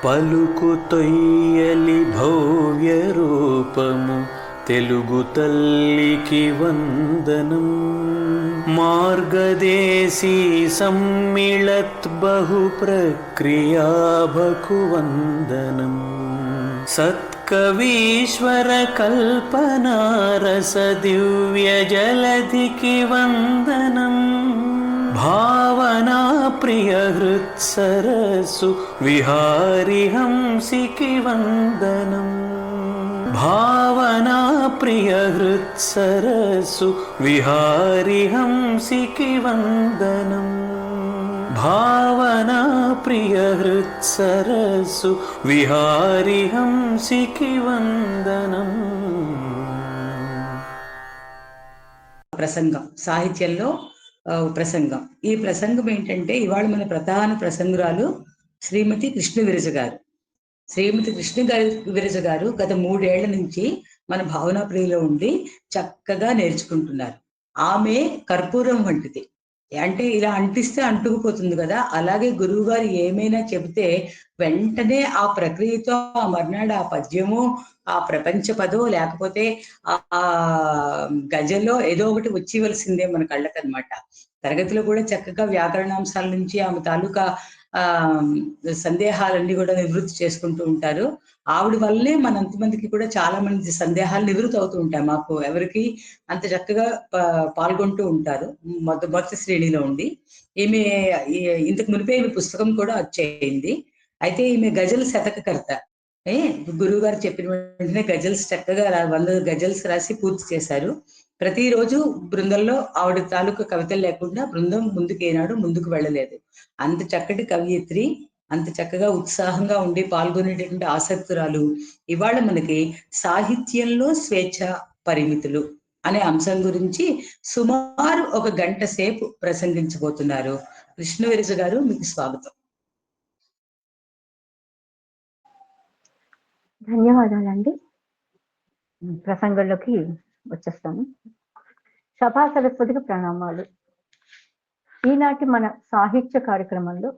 పలుకు తొయ్యలి భవ్య రూపము తెలుగు తల్లికి వందనం. మార్గదేశీ సమ్మిళత్ బహు ప్రక్రియాభకు వందనం. సత్కవీశ్వర కల్పనారస దివ్య జలధికి వందనం. భావనా ప్రియ హృత్సరస్సు విహారి హంసికి వందనం. భావనా ప్రియ హృత్సరస్సు విహారి హంసికి వందనం. భావనా ప్రియ హృత్సరస్సు విహారి హంసికి వందనం. ప్రసంగం సాహిత్యంలో ప్రసంగం. ఈ ప్రసంగం ఏంటంటే ఇవాళ మన ప్రధాన ప్రసంగురాలు శ్రీమతి కృష్ణ విరజ గారు. శ్రీమతి కృష్ణ విరజ గారు గత 3 ఏళ్ల నుంచి మన భావనా ప్రియులో ఉండి చక్కగా నేర్చుకుంటున్నారు. ఆమె కర్పూరం వంటిది, అంటే ఇలా అంటిస్తే అంటుకుపోతుంది కదా, అలాగే గురువు గారు ఏమైనా చెబితే వెంటనే ఆ ప్రక్రియతో ఆ మర్నాడు ఆ పద్యము, ఆ ప్రపంచ పదో లేకపోతే ఆ గజల్లో ఏదో ఒకటి వచ్చివలసిందే మన కళ్ళకనమాట. తరగతిలో కూడా చక్కగా వ్యాకరణాంశాల నుంచి ఆమె తాలూకా సందేహాలన్నీ కూడా నివృత్తి చేసుకుంటూ ఉంటారు. ఆవిడ వల్లే మనంతమందికి కూడా చాలా మంది సందేహాలు నివృత్తి అవుతూ ఉంటాయి. మాకు ఎవరికి అంత చక్కగా పాల్గొంటూ ఉంటారు మొదటి శ్రేణిలో ఉండి. ఈమె ఇంతకు మునిపే ఈమె పుస్తకం కూడా వచ్చేయింది. అయితే ఈమె గజల్ శతకకర్త. గురువు గారు చెప్పిన వెంటనే గజల్స్ చక్కగా 100 గజల్స్ రాసి పూర్తి చేశారు. ప్రతిరోజు బృందంలో ఆవిడ తాలూకా కవితలు లేకుండా బృందం ముందుకు వెళ్ళలేదు. అంత చక్కటి కవయిత్రి, అంత చక్కగా ఉత్సాహంగా ఉండి పాల్గొనేటటువంటి ఆసక్తురాలు. ఇవాళ మనకి సాహిత్యంలో స్వేచ్ఛ పరిమితులు అనే అంశం గురించి సుమారు 1 గంట సేపు ప్రసంగించబోతున్నారు. కృష్ణ విరజ గారు, మీకు స్వాగతం. ధన్యవాదాలండి. ప్రసంగంలోకి వచ్చేస్తాను. సభా సరస్వతికి ప్రణామాలు. ఈనాటి మన సాహిత్య కార్యక్రమంలో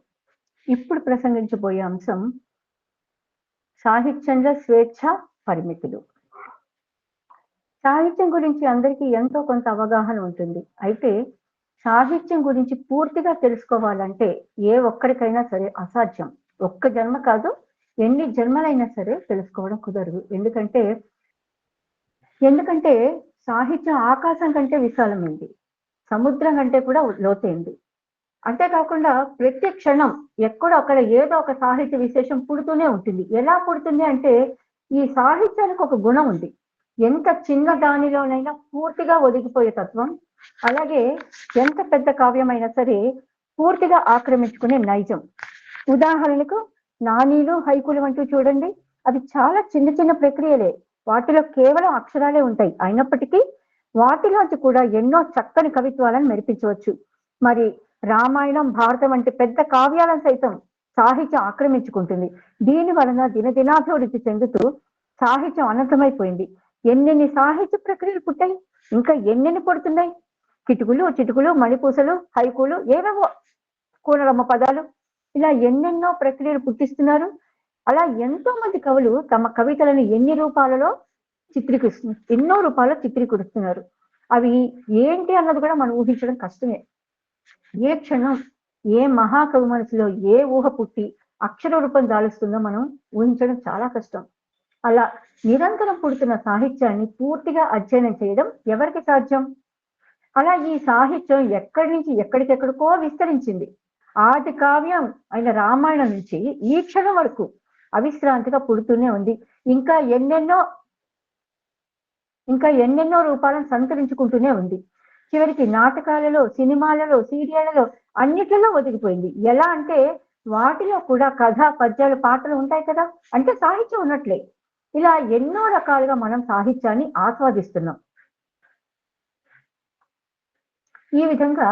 ఇప్పుడు ప్రసంగించబోయే అంశం సాహిత్యంలో స్వేచ్ఛ పరిమితులు. సాహిత్యం గురించి అందరికీ ఎంతో కొంత అవగాహన ఉంటుంది. అయితే సాహిత్యం గురించి పూర్తిగా తెలుసుకోవాలంటే ఏ ఒక్కరికైనా సరే అసాధ్యం. ఒక్క జన్మ కాదు, ఎన్ని జన్మలైనా సరే తెలుసుకోవడం కుదరదు. ఎందుకంటే సాహిత్యం ఆకాశం కంటే విశాలమైంది, సముద్రం కంటే కూడా లోతైంది. అంతేకాకుండా ప్రతి క్షణం ఎక్కడో అక్కడ ఏదో ఒక సాహిత్య విశేషం పుడుతూనే ఉంటుంది. ఎలా పుడుతుంది అంటే, ఈ సాహిత్యానికి ఒక గుణం ఉంది. ఎంత చిన్న దానిలోనైనా పూర్తిగా ఒదిగిపోయే తత్వం, అలాగే ఎంత పెద్ద కావ్యమైనా సరే పూర్తిగా ఆక్రమించుకునే నైజం. ఉదాహరణకు నానీలు, హైకులు వంటివి చూడండి. అవి చాలా చిన్న చిన్న ప్రక్రియలే, వాటిలో కేవలం అక్షరాలే ఉంటాయి. అయినప్పటికీ వాటిలోంచి కూడా ఎన్నో చక్కని కవిత్వాలను మెరిపించవచ్చు. మరి రామాయణం, భారతం వంటి పెద్ద కావ్యాలను సైతం సాహిత్యం ఆక్రమించుకుంటుంది. దీని వలన దినదినాభివృద్ధి చెందుతూ సాహిత్యం అనంతమైపోయింది. ఎన్నెన్ని సాహిత్య ప్రక్రియలు పుట్టాయి, ఇంకా ఎన్నెన్ని పుడుతున్నాయి. కిటుకులు, చిటుకులు, మణిపూసలు, హైకులు, ఏవేవో కూనరమ్మ పదాలు, ఇలా ఎన్నెన్నో ప్రక్రియలు పుట్టిస్తున్నారు. అలా ఎంతో మంది కవులు తమ కవితలను ఎన్ని రూపాలలో ఎన్నో రూపాల్లో చిత్రీకరిస్తున్నారు. అవి ఏంటి అన్నది కూడా మనం ఊహించడం కష్టమే. ఏ క్షణం ఏ మహాకవి మనసులో ఏ ఊహ పుట్టి అక్షర రూపం దాలుస్తుందో మనం ఊహించడం చాలా కష్టం. అలా నిరంతరం పుడుతున్న సాహిత్యాన్ని పూర్తిగా అధ్యయనం చేయడం ఎవరికి సాధ్యం? అలా ఈ సాహిత్యం ఎక్కడి నుంచి ఎక్కడికెక్కడికో విస్తరించింది. ఆది కావ్యం అయిన రామాయణం నుంచి ఈ క్షణం వరకు అవిశ్రాంతిగా పుడుతూనే ఉంది. ఇంకా ఎన్నెన్నో రూపాలను సంతరించుకుంటూనే ఉంది. చివరికి నాటకాలలో, సినిమాలలో, సీరియళ్లలో అన్నిట్లలో ఒదిగిపోయింది. ఎలా అంటే వాటిలో కూడా కథ, పద్యాలు, పాటలు ఉంటాయి కదా, అంటే సాహిత్యం ఉన్నట్లే. ఇలా ఎన్నో రకాలుగా మనం సాహిత్యాన్ని ఆస్వాదిస్తున్నాం. ఈ విధంగా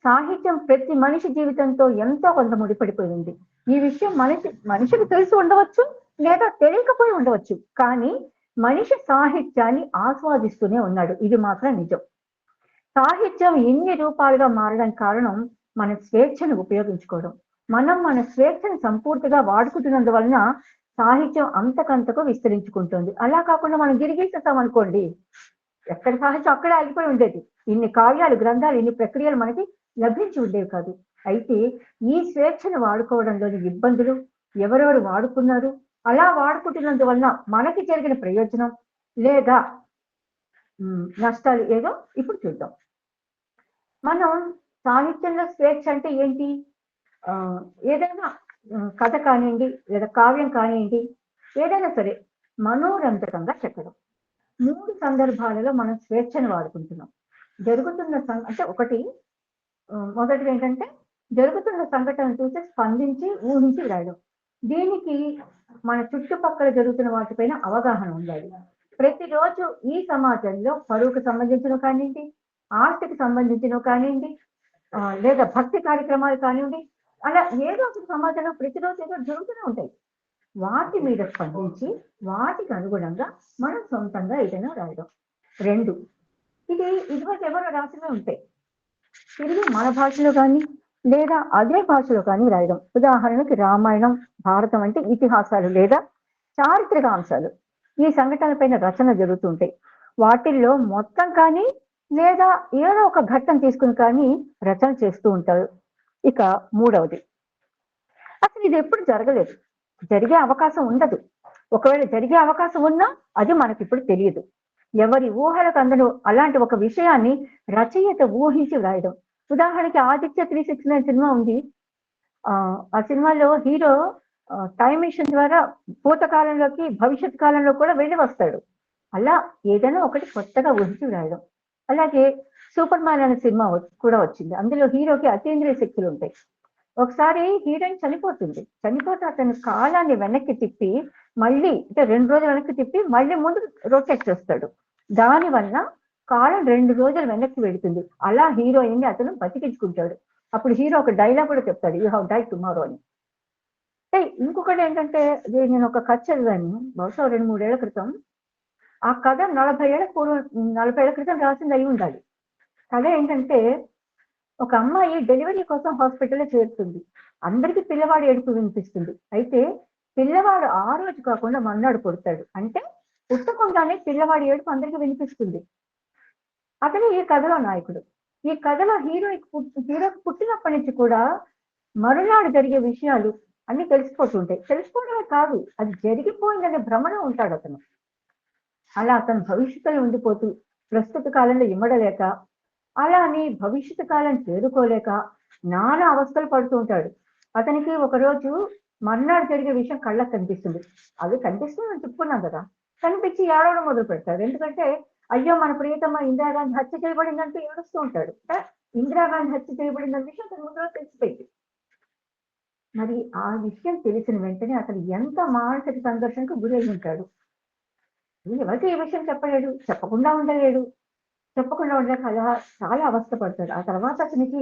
సాహిత్యం ప్రతి మనిషి జీవితంతో ఎంతో కొంత ముడిపడిపోయింది. ఈ విషయం మనిషికి తెలిసి ఉండవచ్చు, లేదా తెలియకపోయి ఉండవచ్చు. కానీ మనిషి సాహిత్యాన్ని ఆస్వాదిస్తూనే ఉన్నాడు, ఇది మాత్రం నిజం. సాహిత్యం ఇన్ని రూపాలుగా మారడానికి కారణం మన స్వేచ్ఛను ఉపయోగించుకోవడం. మనం మన స్వేచ్ఛను సంపూర్తిగా వాడుకుంటున్నందువలన సాహిత్యం అంతకంతకు విస్తరించుకుంటుంది. అలా కాకుండా మనం గిరిగీసేస్తాం అనుకోండి, ఎక్కడ సాహిత్యం అక్కడే ఆగిపోయి ఉండేది. ఇన్ని కావ్యాలు, గ్రంథాలు, ఇన్ని ప్రక్రియలు మనకి లభించి ఉండేవి కాదు. అయితే ఈ స్వేచ్ఛను వాడుకోవడంలోని ఇబ్బందులు, ఎవరెవరు వాడుకున్నారు, అలా వాడుకుంటున్నందువలన మనకి జరిగిన ప్రయోజనం లేదా నష్టాలు ఏదో ఇప్పుడు చూద్దాం. మనం సాహిత్యంలో స్వేచ్ఛ అంటే ఏంటి? ఏదైనా కథ కానివ్వండి, లేదా కావ్యం కానివ్వండి, ఏదైనా సరే మనోరంజకంగా చెప్పడం. 3 సందర్భాలలో మనం స్వేచ్ఛను వాడుకుంటున్నాం. జరుగుతున్న అంటే ఒకటి, మొదటిది ఏంటంటే జరుగుతున్న సంఘటన చూసి స్పందించి ఊహించి రాయడం. దీనికి మన చుట్టుపక్కల జరుగుతున్న వాటిపైన అవగాహన ఉండాలి. ప్రతిరోజు ఈ సమాజంలో పరువుకు సంబంధించిన కానివ్వండి, ఆస్తికి సంబంధించిన కానివ్వండి, లేదా భక్తి కార్యక్రమాలు కానివ్వండి, అలా ఏదో ఒక సమాజంలో ప్రతిరోజు ఏదో జరుగుతూనే ఉంటాయి. వాటి మీద స్పందించి వాటికి అనుగుణంగా మనం సొంతంగా ఏదైనా రాయడం. 2, ఇది ఇదివరకు ఎవరో రాసినవి ఉంటాయి, తిరిగి మన భాషలో కానీ లేదా అదే భాషలో కానీ రాయడం. ఉదాహరణకి రామాయణం, భారతం అంటే ఇతిహాసాలు లేదా చారిత్రక అంశాలు. ఈ సంఘటనలపైన రచన జరుగుతుంటాయి. వాటిల్లో మొత్తం కానీ లేదా ఏదో ఒక ఘట్టం తీసుకుని కానీ రచన చేస్తూ ఉంటారు. ఇక 3వది, అసలు ఇది ఎప్పుడు జరగలేదు, జరిగే అవకాశం ఉండదు. ఒకవేళ జరిగే అవకాశం ఉన్నా అది మనకి ఇప్పుడు తెలియదు. ఎవరి ఊహలకు అందరూ అలాంటి ఒక విషయాన్ని రచయిత ఊహించి రాయడం. ఉదాహరణకి ఆదిత్య 369 సినిమా ఉంది. ఆ సినిమాలో హీరో టైం మిషన్ ద్వారా భూతకాలంలోకి భవిష్యత్ కాలంలో కూడా వెళ్ళి వస్తాడు. అలా ఏదైనా ఒకటి కొత్తగా ఊహించి రాయడం. అలాగే సూపర్ మ్యాన్ అనే సినిమా కూడా వచ్చింది. అందులో హీరోకి అతీంద్రియ శక్తులు ఉంటాయి. ఒకసారి హీరోయిన్ చనిపోతే అతను కాలాన్ని వెనక్కి తిప్పి మళ్ళీ అంటే 2 రోజులు వెనక్కి తిప్పి మళ్ళీ ముందు రొటేట్ చేస్తాడు. దానివల్ల కాలం 2 రోజులు వెనక్కి వెళుతుంది. అలా హీరోయిన్ ని అతను బతికించుకుంటాడు. అప్పుడు హీరో ఒక డైలాగ్ కూడా చెప్తాడు, యూ హ్యావ్ డైడ్ టుమారో అని. ఇంకొకటి ఏంటంటే, నేను ఒక కథ చదివాను బహుశా 2-3 ఏళ్ల క్రితం. ఆ కథ 40 ఏళ్ల క్రితం రాసింది అయి ఉండాలి. కథ ఏంటంటే, ఒక అమ్మాయి డెలివరీ కోసం హాస్పిటల్లో చేరుతుంది. అందరికీ పిల్లవాడు ఏడుపు వినిపిస్తుంది. అయితే పిల్లవాడు ఆ రోజు కాకుండా మర్నాడు పుడతాడు. అంటే పుట్టకుండానే పిల్లవాడి ఏడుపు అందరికీ వినిపిస్తుంది. అతను ఈ కథలో నాయకుడు. ఈ కథలో హీరోకి పుట్టినప్పటి నుంచి కూడా మరునాడు జరిగే విషయాలు అన్ని తెలిసిపోతుంటాయి. తెలిసిపోవడమే కాదు, అది జరిగిపోయిందనే భ్రమలో ఉంటాడు అతను. అలా అతను భవిష్యత్తులో ఉండిపోతూ ప్రస్తుత కాలంలో ఇమ్మడలేక, అలా అని భవిష్యత్తు కాలం చేరుకోలేక నానా అవస్థలు పడుతూ ఉంటాడు. అతనికి ఒకరోజు మర్నాడు జరిగే విషయం కళ్ళకు కనిపిస్తుంది. అది కనిపిస్తుందని చెప్పుకున్నాం కదా, కనిపించి ఏడవడం మొదలు పెడతాడు. ఎందుకంటే అయ్యో మన ప్రియతమ ఇందిరాగాంధీ హత్య చేయబడిందంటూ ఏడుస్తూ ఉంటాడు. ఇందిరాగాంధీ హత్య చేయబడిందన్న విషయం అతను ముందు తెలిసిపోయింది. మరి ఆ విషయం తెలిసిన వెంటనే అతను ఎంత మానసిక సంఘర్షణకు గురై ఉంటాడు. ఎవరికి ఈ విషయం చెప్పలేడు, చెప్పకుండా ఉండలేక అలా చాలా అవస్థ పడతాడు. ఆ తర్వాత అతనికి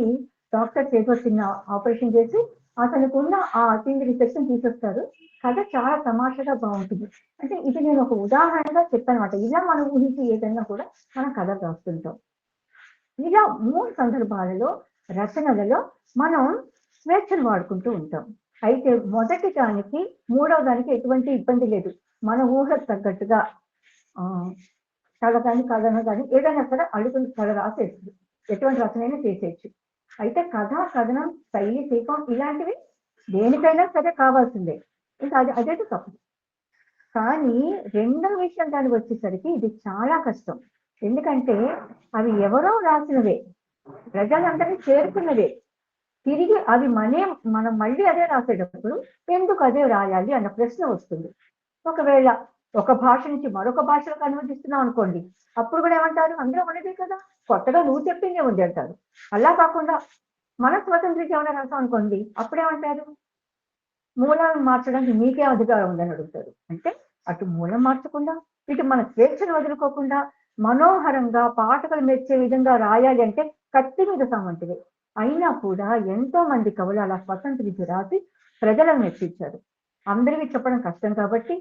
డాక్టర్ ఏదో చిన్న ఆపరేషన్ చేసి అతనికి ఉన్న ఆ అతీంద్రియ శక్తిని తీసేస్తారు. కథ చాలా తమాషాగా బాగుంటుంది. అంటే ఇది నేను ఒక ఉదాహరణగా చెప్పానమాట. ఇలా మనం ఊహించి ఏదైనా కూడా మనం కథ రాస్తుంటాం. ఇలా 3 సందర్భాలలో రచనలలో మనం స్వేచ్ఛను వాడుకుంటూ ఉంటాం. అయితే మొదటి దానికి 3వ దానికి ఎటువంటి ఇబ్బంది లేదు. మన ఊహకు తగ్గట్టుగా కథ కానీ కథన కానీ ఏదైనా సరే అడుగులు కథ రాసేయచ్చు, ఎటువంటి రచనైనా చేసేయచ్చు. అయితే కథ, కథనం, శైలి, శీకం ఇలాంటివి దేనికైనా సరే కావాల్సిందే. ఇంకా అదైతే తప్పు. కానీ 2వ విషయం దానికి వచ్చేసరికి ఇది చాలా కష్టం. ఎందుకంటే అవి ఎవరో రాసినవే, ప్రజలందరినీ చేరుకున్నవే. తిరిగి అవి మనం మళ్ళీ అదే రాసేటప్పుడు ఎందుకు అదే రాయాలి అన్న ప్రశ్న వస్తుంది. ఒకవేళ ఒక భాష నుంచి మరొక భాషలకు అనువదిస్తున్నాం అనుకోండి, అప్పుడు కూడా ఏమంటారు, అందరూ మనదే కదా, కొత్తగా నువ్వు చెప్పిందే ఉంది అంటారు. అలా కాకుండా మన స్వతంత్రికి ఏమైనా రాసాం అనుకోండి, అప్పుడేమంటారు, మూలాలను మార్చడానికి మీకే అధికారం ఉందని అడుగుతారు. అంటే అటు మూలం మార్చకుండా ఇటు మన స్వేచ్ఛను వదులుకోకుండా మనోహరంగా పాఠకులు మెచ్చే విధంగా రాయాలి అంటే కత్తి మీద సమంటిది. అయినా కూడా ఎంతో మంది కవులు అలా స్వతంత్రించి రాసి ప్రజలను మెచ్చించారు. అందరికీ చెప్పడం కష్టం కాబట్టి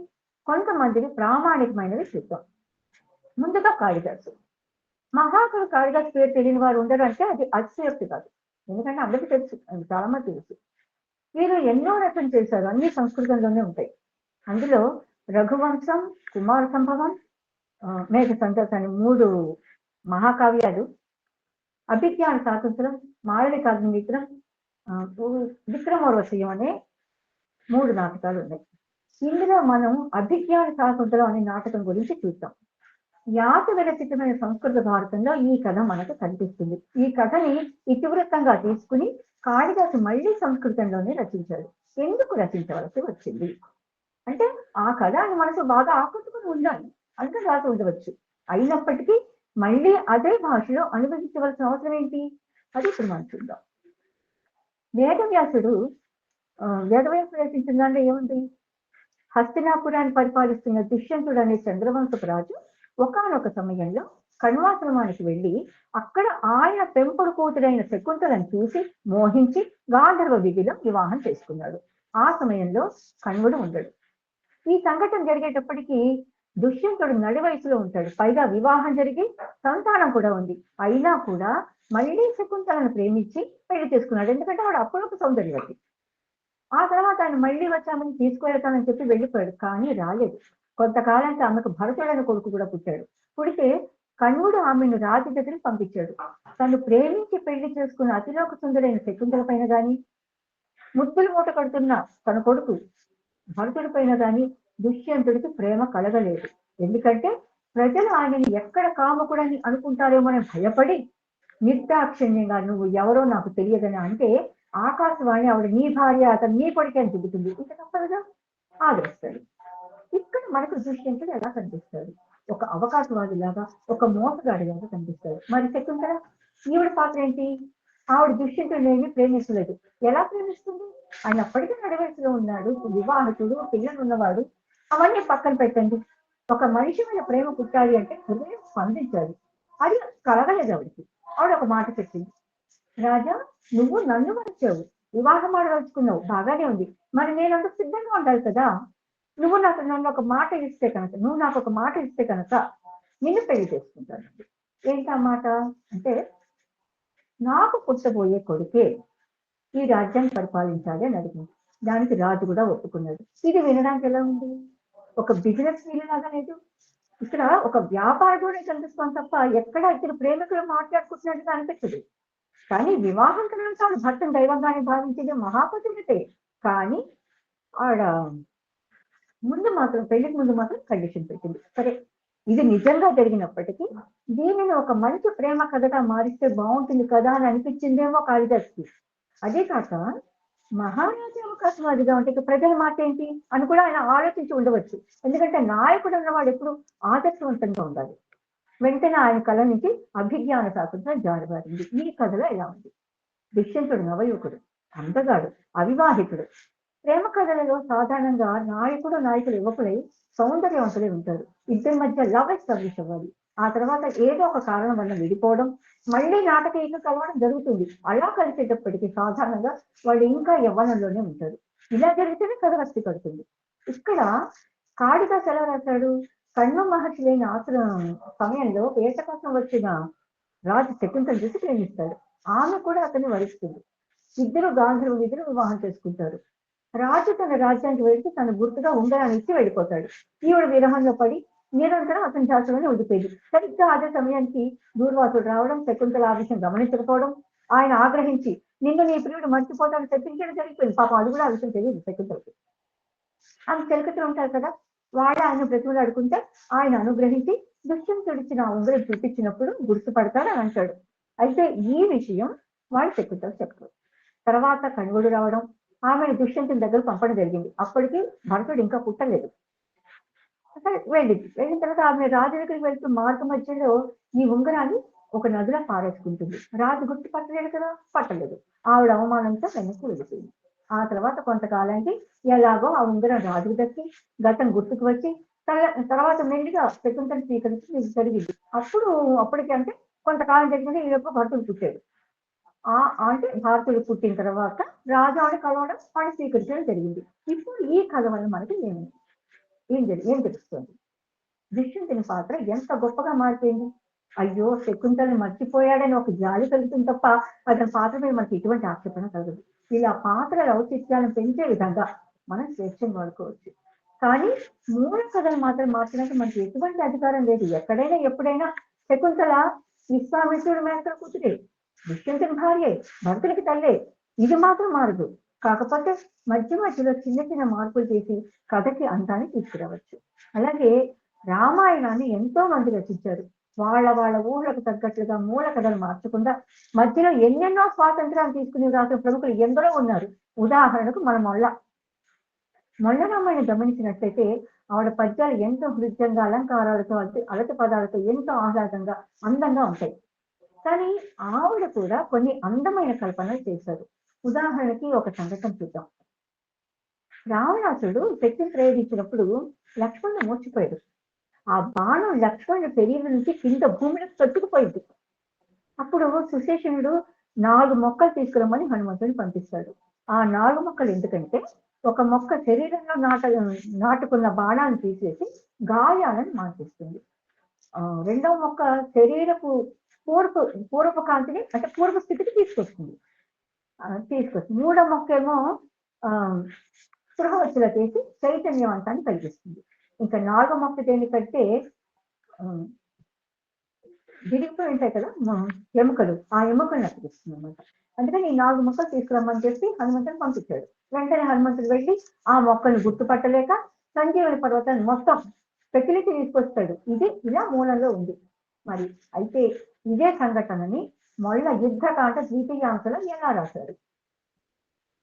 కొంతమందిని ప్రామాణికమైనవి చూద్దాం. ముందుగా కాళిదాసు. మహాకవి కాళిదాసు పేరు తెలియని వారు ఉండరు అంటే అది అతిశయోక్తి కాదు. ఎందుకంటే అందరికీ తెలుసు, అది చాలా మంది తెలుసు. వీరు ఎన్నో రచన చేశారు, అన్ని సంస్కృతంలోనే ఉంటాయి. అందులో రఘువంశం, కుమార సంభవం, మేఘ సంతోష్ అని 3 మహాకావ్యాలు, అభిజ్ఞాన శాకుంతలం, మాళవికాగ్నిమిత్రం, విక్రమోర్వశీయం అనే 3 నాటకాలు ఉన్నాయి. ఇందులో మనం అభిజ్ఞాన శాకుంతలం అనే నాటకం గురించి చూద్దాం. యాత విరచితమైన సంస్కృత భారతంలో ఈ కథ మనకు కనిపిస్తుంది. ఈ కథని ఇతివృత్తంగా తీసుకుని కాళిదాసు మళ్ళీ సంస్కృతంలోనే రచించాడు. ఎందుకు రచించవలసి వచ్చింది అంటే, ఆ కథ ఆయన మనసు బాగా ఆకట్టుకుని ఉండాలి అంటే రాసి ఉండవచ్చు. అయినప్పటికీ మళ్ళీ అదే భాషలో అనువదించవలసిన అవసరం ఏంటి, అది ఇప్పుడు మనం చూద్దాం. వేదవ్యాసుడు రచించిన దాంట్లో ఏముంది, హస్తినాపురాన్ని పరిపాలిస్తున్న దుష్యంతుడు అనే చంద్రవంశపు రాజు ఒకానొక సమయంలో కణ్వాశ్రమానికి వెళ్ళి అక్కడ ఆయన పెంపుడు కూతురైన శకుంతలను చూసి మోహించి గాంధర్వ విధిలో వివాహం చేసుకున్నాడు. ఆ సమయంలో కణ్వుడు ఉండడు. ఈ సంఘటన జరిగేటప్పటికీ దుష్యంతుడు నడి వయసులో ఉంటాడు. పైగా వివాహం జరిగి సంతానం కూడా ఉంది. అయినా కూడా మళ్ళీ శకుంతలను ప్రేమించి పెళ్లి చేసుకున్నాడు. ఎందుకంటే వాడు అప్పుడొక సౌందర్యవతి. ఆ తర్వాత ఆయన మళ్ళీ వచ్చామని తీసుకువెళ్తానని చెప్పి వెళ్ళిపోయాడు, కానీ రాలేదు. కొంతకాలానికి ఆమెకు భరతుడైన కొడుకు కూడా పుట్టాడు. పుడితే కణ్వుడు ఆమెను రాజు దగ్గరికి పంపించాడు. తను ప్రేమించి పెళ్లి చేసుకున్న అతిలోక సుందరైన శకుంతల పైన గాని, ముద్దులు మూట కడుతున్న తన కొడుకు భరతుడి పైన గాని దుష్యంతుడికి ప్రేమ కలగలేదు. ఎందుకంటే ప్రజలు ఆయనని ఎక్కడ కామకుడని అనుకుంటారేమోని భయపడి నిర్దాక్షిణ్యంగా నువ్వు ఎవరో నాకు తెలియదని అంటే ఆకాశవాణి ఆవిడ నీ భార్య, అతను నీ కొడుకే అని చెబుతుంది. ఇక తప్పదుగా ఆదరిస్తాడు. ఇక్కడ మనకు దుష్యంతుడు ఎలా కనిపిస్తాడు, ఒక అవకాశవాదిలాగా, ఒక మోసగాడిలాగా కనిపిస్తాడు. మరి శకుంతల ఈవిడ పాత్ర ఏంటి, ఆవిడ దుష్యంతుడిని ప్రేమించలేదు. ఎలా ప్రేమిస్తుంది, ఆయన అప్పటికే నడివయసులో ఉన్నాడు, వివాహితుడు, పిల్లలు ఉన్నవాడు. అవన్నీ పక్కన పెట్టండి. ఒక మనిషి మీద ప్రేమ పుట్టాలి అంటే హృదయం స్పందించాలి. అది కలగలేదు ఆవిడకి. ఆవిడ ఒక మాట చెప్పింది, రాజా నువ్వు నన్ను మరిచావు, వివాహం ఆడవలుచుకున్నావు, బాగానే ఉంది, మరి నేను అందుకు సిద్ధంగా ఉండాలి కదా. నువ్వు నన్ను ఒక మాట ఇస్తే కనుక, నువ్వు నాకు ఒక మాట ఇస్తే కనుక నిన్ను పెళ్లి చేసుకుంటాను. ఏంటి ఆ మాట అంటే, నాకు పుట్టబోయే కొడుకే ఈ రాజ్యాన్ని పరిపాలించాలి అని అడిగింది. దానికి రాజు కూడా ఒప్పుకున్నాడు. ఇది వినడానికి ఎలా ఉంది, ఒక బిజినెస్ డీల్ లాగా లేదు. ఇక్కడ ఒక వ్యాపారుడే కనిపిస్తాం తప్ప ఎక్కడ ఇద్దరు ప్రేమికులు మాట్లాడుకుంటున్నట్టుగా అనిపించదు. కానీ వివాహం కన్నా తాను భర్తను దైవంగానే భావించేది మహాపతితే. కానీ ఆడ ముందు మాత్రం, పెళ్లికి ముందు మాత్రం కండిషన్ పెట్టింది. సరే, ఇది నిజంగా జరిగినప్పటికీ దీనిని ఒక మంచి ప్రేమ కథగా మారిస్తే బాగుంటుంది కదా అని అనిపించిందేమో కాళిదాసుకి. అదే కాక మహారాజా అవకాశవాదిగా ఉంటే ఇక ప్రజల మాట ఏంటి అని కూడా ఆయన ఆలోచించి ఉండవచ్చు. ఎందుకంటే నాయకుడు ఉన్నవాడు ఎప్పుడు ఆదర్శవంతంగా ఉండాలి. వెంటనే ఆయన కళ నుంచి అభిజ్ఞాన శాకుంతలం జారిబారింది. ఈ కథలో ఎలా ఉంది, దుష్యంతుడు నవయువకుడు, అందగాడు, అవివాహితుడు. ప్రేమ కథలలో సాధారణంగా నాయకుడు యువకులై సౌందర్యవంతులై ఉంటారు. ఇద్దరి మధ్య లవ్ ఎస్టాబ్లిష్ అవ్వాలి. ఆ తర్వాత ఏదో ఒక కారణం వల్ల విడిపోవడం, మళ్ళీ నాటకీయంగా కలవడం జరుగుతుంది. అలా కలిసేటప్పటికీ సాధారణంగా వాళ్ళు ఇంకా యవ్వనంలోనే ఉంటారు. ఇలా జరిగితేనే కథ రక్తి పడుతుంది. ఇక్కడ కాళిదాసు ఎలా రాశాడు, కణ్వ మహర్షి లేని ఆశ్రమం సమయంలో వేట కోసం వచ్చిన రాజు శకుంతల చూసి ప్రేమిస్తాడు. ఆమె కూడా అతన్ని వరిస్తుంది. ఇద్దరు గాంధర్వ విధులు వివాహం చేసుకుంటారు. రాజు తన రాజ్యానికి వెళ్తే తన గుర్తుగా ఉంగరాన్ని ఇచ్చి వెళ్ళిపోతాడు. ఈవిడ విరహంలో పడి నిరంతరం అతని శాసనని ఉండిపోయింది. సరిగ్గా అదే సమయానికి దూర్వాసుడు రావడం, శకుంతల ఆ విషయం గమనించకపోవడం, ఆయన ఆగ్రహించి నిన్ను నీ ప్రియుడు మర్చిపోతాను చెప్పించడం జరిగిపోయింది. పాపం అది కూడా ఆ విషయం తెలియదు శకుంతలకి. ఆమె చెలకతో ఉంటారు కదా, వాళ్ళు ఆయన బ్రతుకులు అడుకుంటే ఆయన అనుగ్రహించి దుష్యంతుడిచ్చిన ఆ ఉంగరం చూపించినప్పుడు గుర్తుపడతాడు అని అంటాడు. అయితే ఈ విషయం వాళ్ళు శకుంతలు చెప్తారు. తర్వాత కణ్వుడు రావడం, ఆమెను దుష్యంతుని దగ్గర పంపడం జరిగింది. అప్పటికి భరతుడు ఇంకా పుట్టలేదు. వెళ్ళిన తర్వాత ఆమె రాజు దగ్గరికి వెళ్తూ మార్గ మధ్యలో ఈ ఉంగరాన్ని ఒక నదిలో పారేసుకుంటుంది. రాజు గుర్తు పట్టలేదు కదా, పట్టలేదు. ఆవిడ అవమానంతో వెనక్కి వెళ్ళిపోయింది. ఆ తర్వాత కొంతకాలానికి ఎలాగో ఆ ఉంగరం రాజుకు దక్కి గతం గుర్తుకు వచ్చి తర్వాత మెల్లిగా శకుంతలను స్వీకరించి జరిగింది. అప్పటికి అంటే కొంతకాలం జరిగింది. ఈ యొక్క భరతుడు పుట్టాడు. అంటే భారతుడు పుట్టిన తర్వాత రాజు ఆవిడ కలవడం, ఆవిడ స్వీకరించడం జరిగింది. ఇప్పుడు ఈ కథ వల్ల మనకి ఏం తెలుస్తుంది, దుష్యంతుని పాత్ర ఎంత గొప్పగా మారిపోయింది. అయ్యో శకుంతలని మర్చిపోయాడని ఒక జాలి కలుగుతుంది తప్ప అతని పాత్ర మీద మనకి ఎటువంటి ఆక్షేపణ కలగదు. ఇలా పాత్రల ఔచిత్యాలను పెంచే విధంగా మనం స్వేచ్ఛను వాడుకోవచ్చు. కానీ మూల కథలు మాత్రం మార్చడానికి మనకి ఎటువంటి అధికారం లేదు. ఎక్కడైనా ఎప్పుడైనా శకుంతల విశ్వామిత్రుడు మేనక కూతురే, దుష్యంతుని భార్యే, భరతుడికి తల్లే. ఇది మాత్రం మారదు. కాకపోతే మధ్య మధ్యలో చిన్న చిన్న మార్పులు చేసి కథకి అందాన్ని తీసుకురావచ్చు. అలాగే రామాయణాన్ని ఎంతో మంది రచించారు. వాళ్ళ వాళ్ళ ఊళ్ళకు తగ్గట్లుగా మూల కథలు మార్చకుండా మధ్యలో ఎన్నెన్నో స్వాతంత్రాలు తీసుకుని రాసిన ప్రముఖులు ఎందరో ఉన్నారు. ఉదాహరణకు మన మొల్లరామాయణ గమనించినట్లయితే ఆవిడ పద్యాలు ఎంతో హృద్యంగా, అలంకారాలతో, అలతి పదాలతో ఎంతో ఆహ్లాదంగా, అందంగా ఉంటాయి. కానీ ఆవిడ కూడా కొన్ని అందమైన కల్పనలు చేశారు. ఉదాహరణకి ఒక సంఘటన చూద్దాం. రావణాసుడు శక్తిని ప్రయోగించినప్పుడు లక్ష్మణుడు మూర్చిపోయాడు. ఆ బాణం లక్ష్మణుడి శరీరం నుంచి కింద భూమిలో తట్టుకుపోయింది. అప్పుడు సుశేషణుడు 4 మొక్కలు తీసుకురమ్మని హనుమంతుడిని పంపిస్తాడు. ఆ 4 మొక్కలు ఎందుకంటే ఒక మొక్క శరీరంలో నాటుకున్న బాణాన్ని తీసేసి గాయాలను మాన్పిస్తుంది. రెండవ మొక్క శరీరపు పూర్వపు కాంతిని అంటే పూర్వ స్థితికి తీసుకొస్తుంది. మూడో మొక్క ఏమో స్పృహవచ్చుల చేసి చైతన్యవంతాన్ని కలిగిస్తుంది. ఇంకా 4వ మొక్క దేనికంటే విరిగిపోయి ఉంటాయి కదా ఎముకలు, ఆ ఎముకలు నటిస్తుంది అనమాట. అందుకని ఈ 4 మొక్కలు తీసుకురమ్మని చెప్పి హనుమంతుని పంపించాడు. వెంటనే హనుమంతుడు వెళ్ళి ఆ మొక్కలను గుర్తుపట్టలేక సంజీవని పర్వతాన్ని మొత్తం పెకిలికి తీసుకొస్తాడు. ఇది ఇలా మూలంలో ఉంది. మరి అయితే ఇదే సంఘటనని మొల్ల యుద్ధకాండ ద్వితీయాంశలో ఎలా రాశాడు?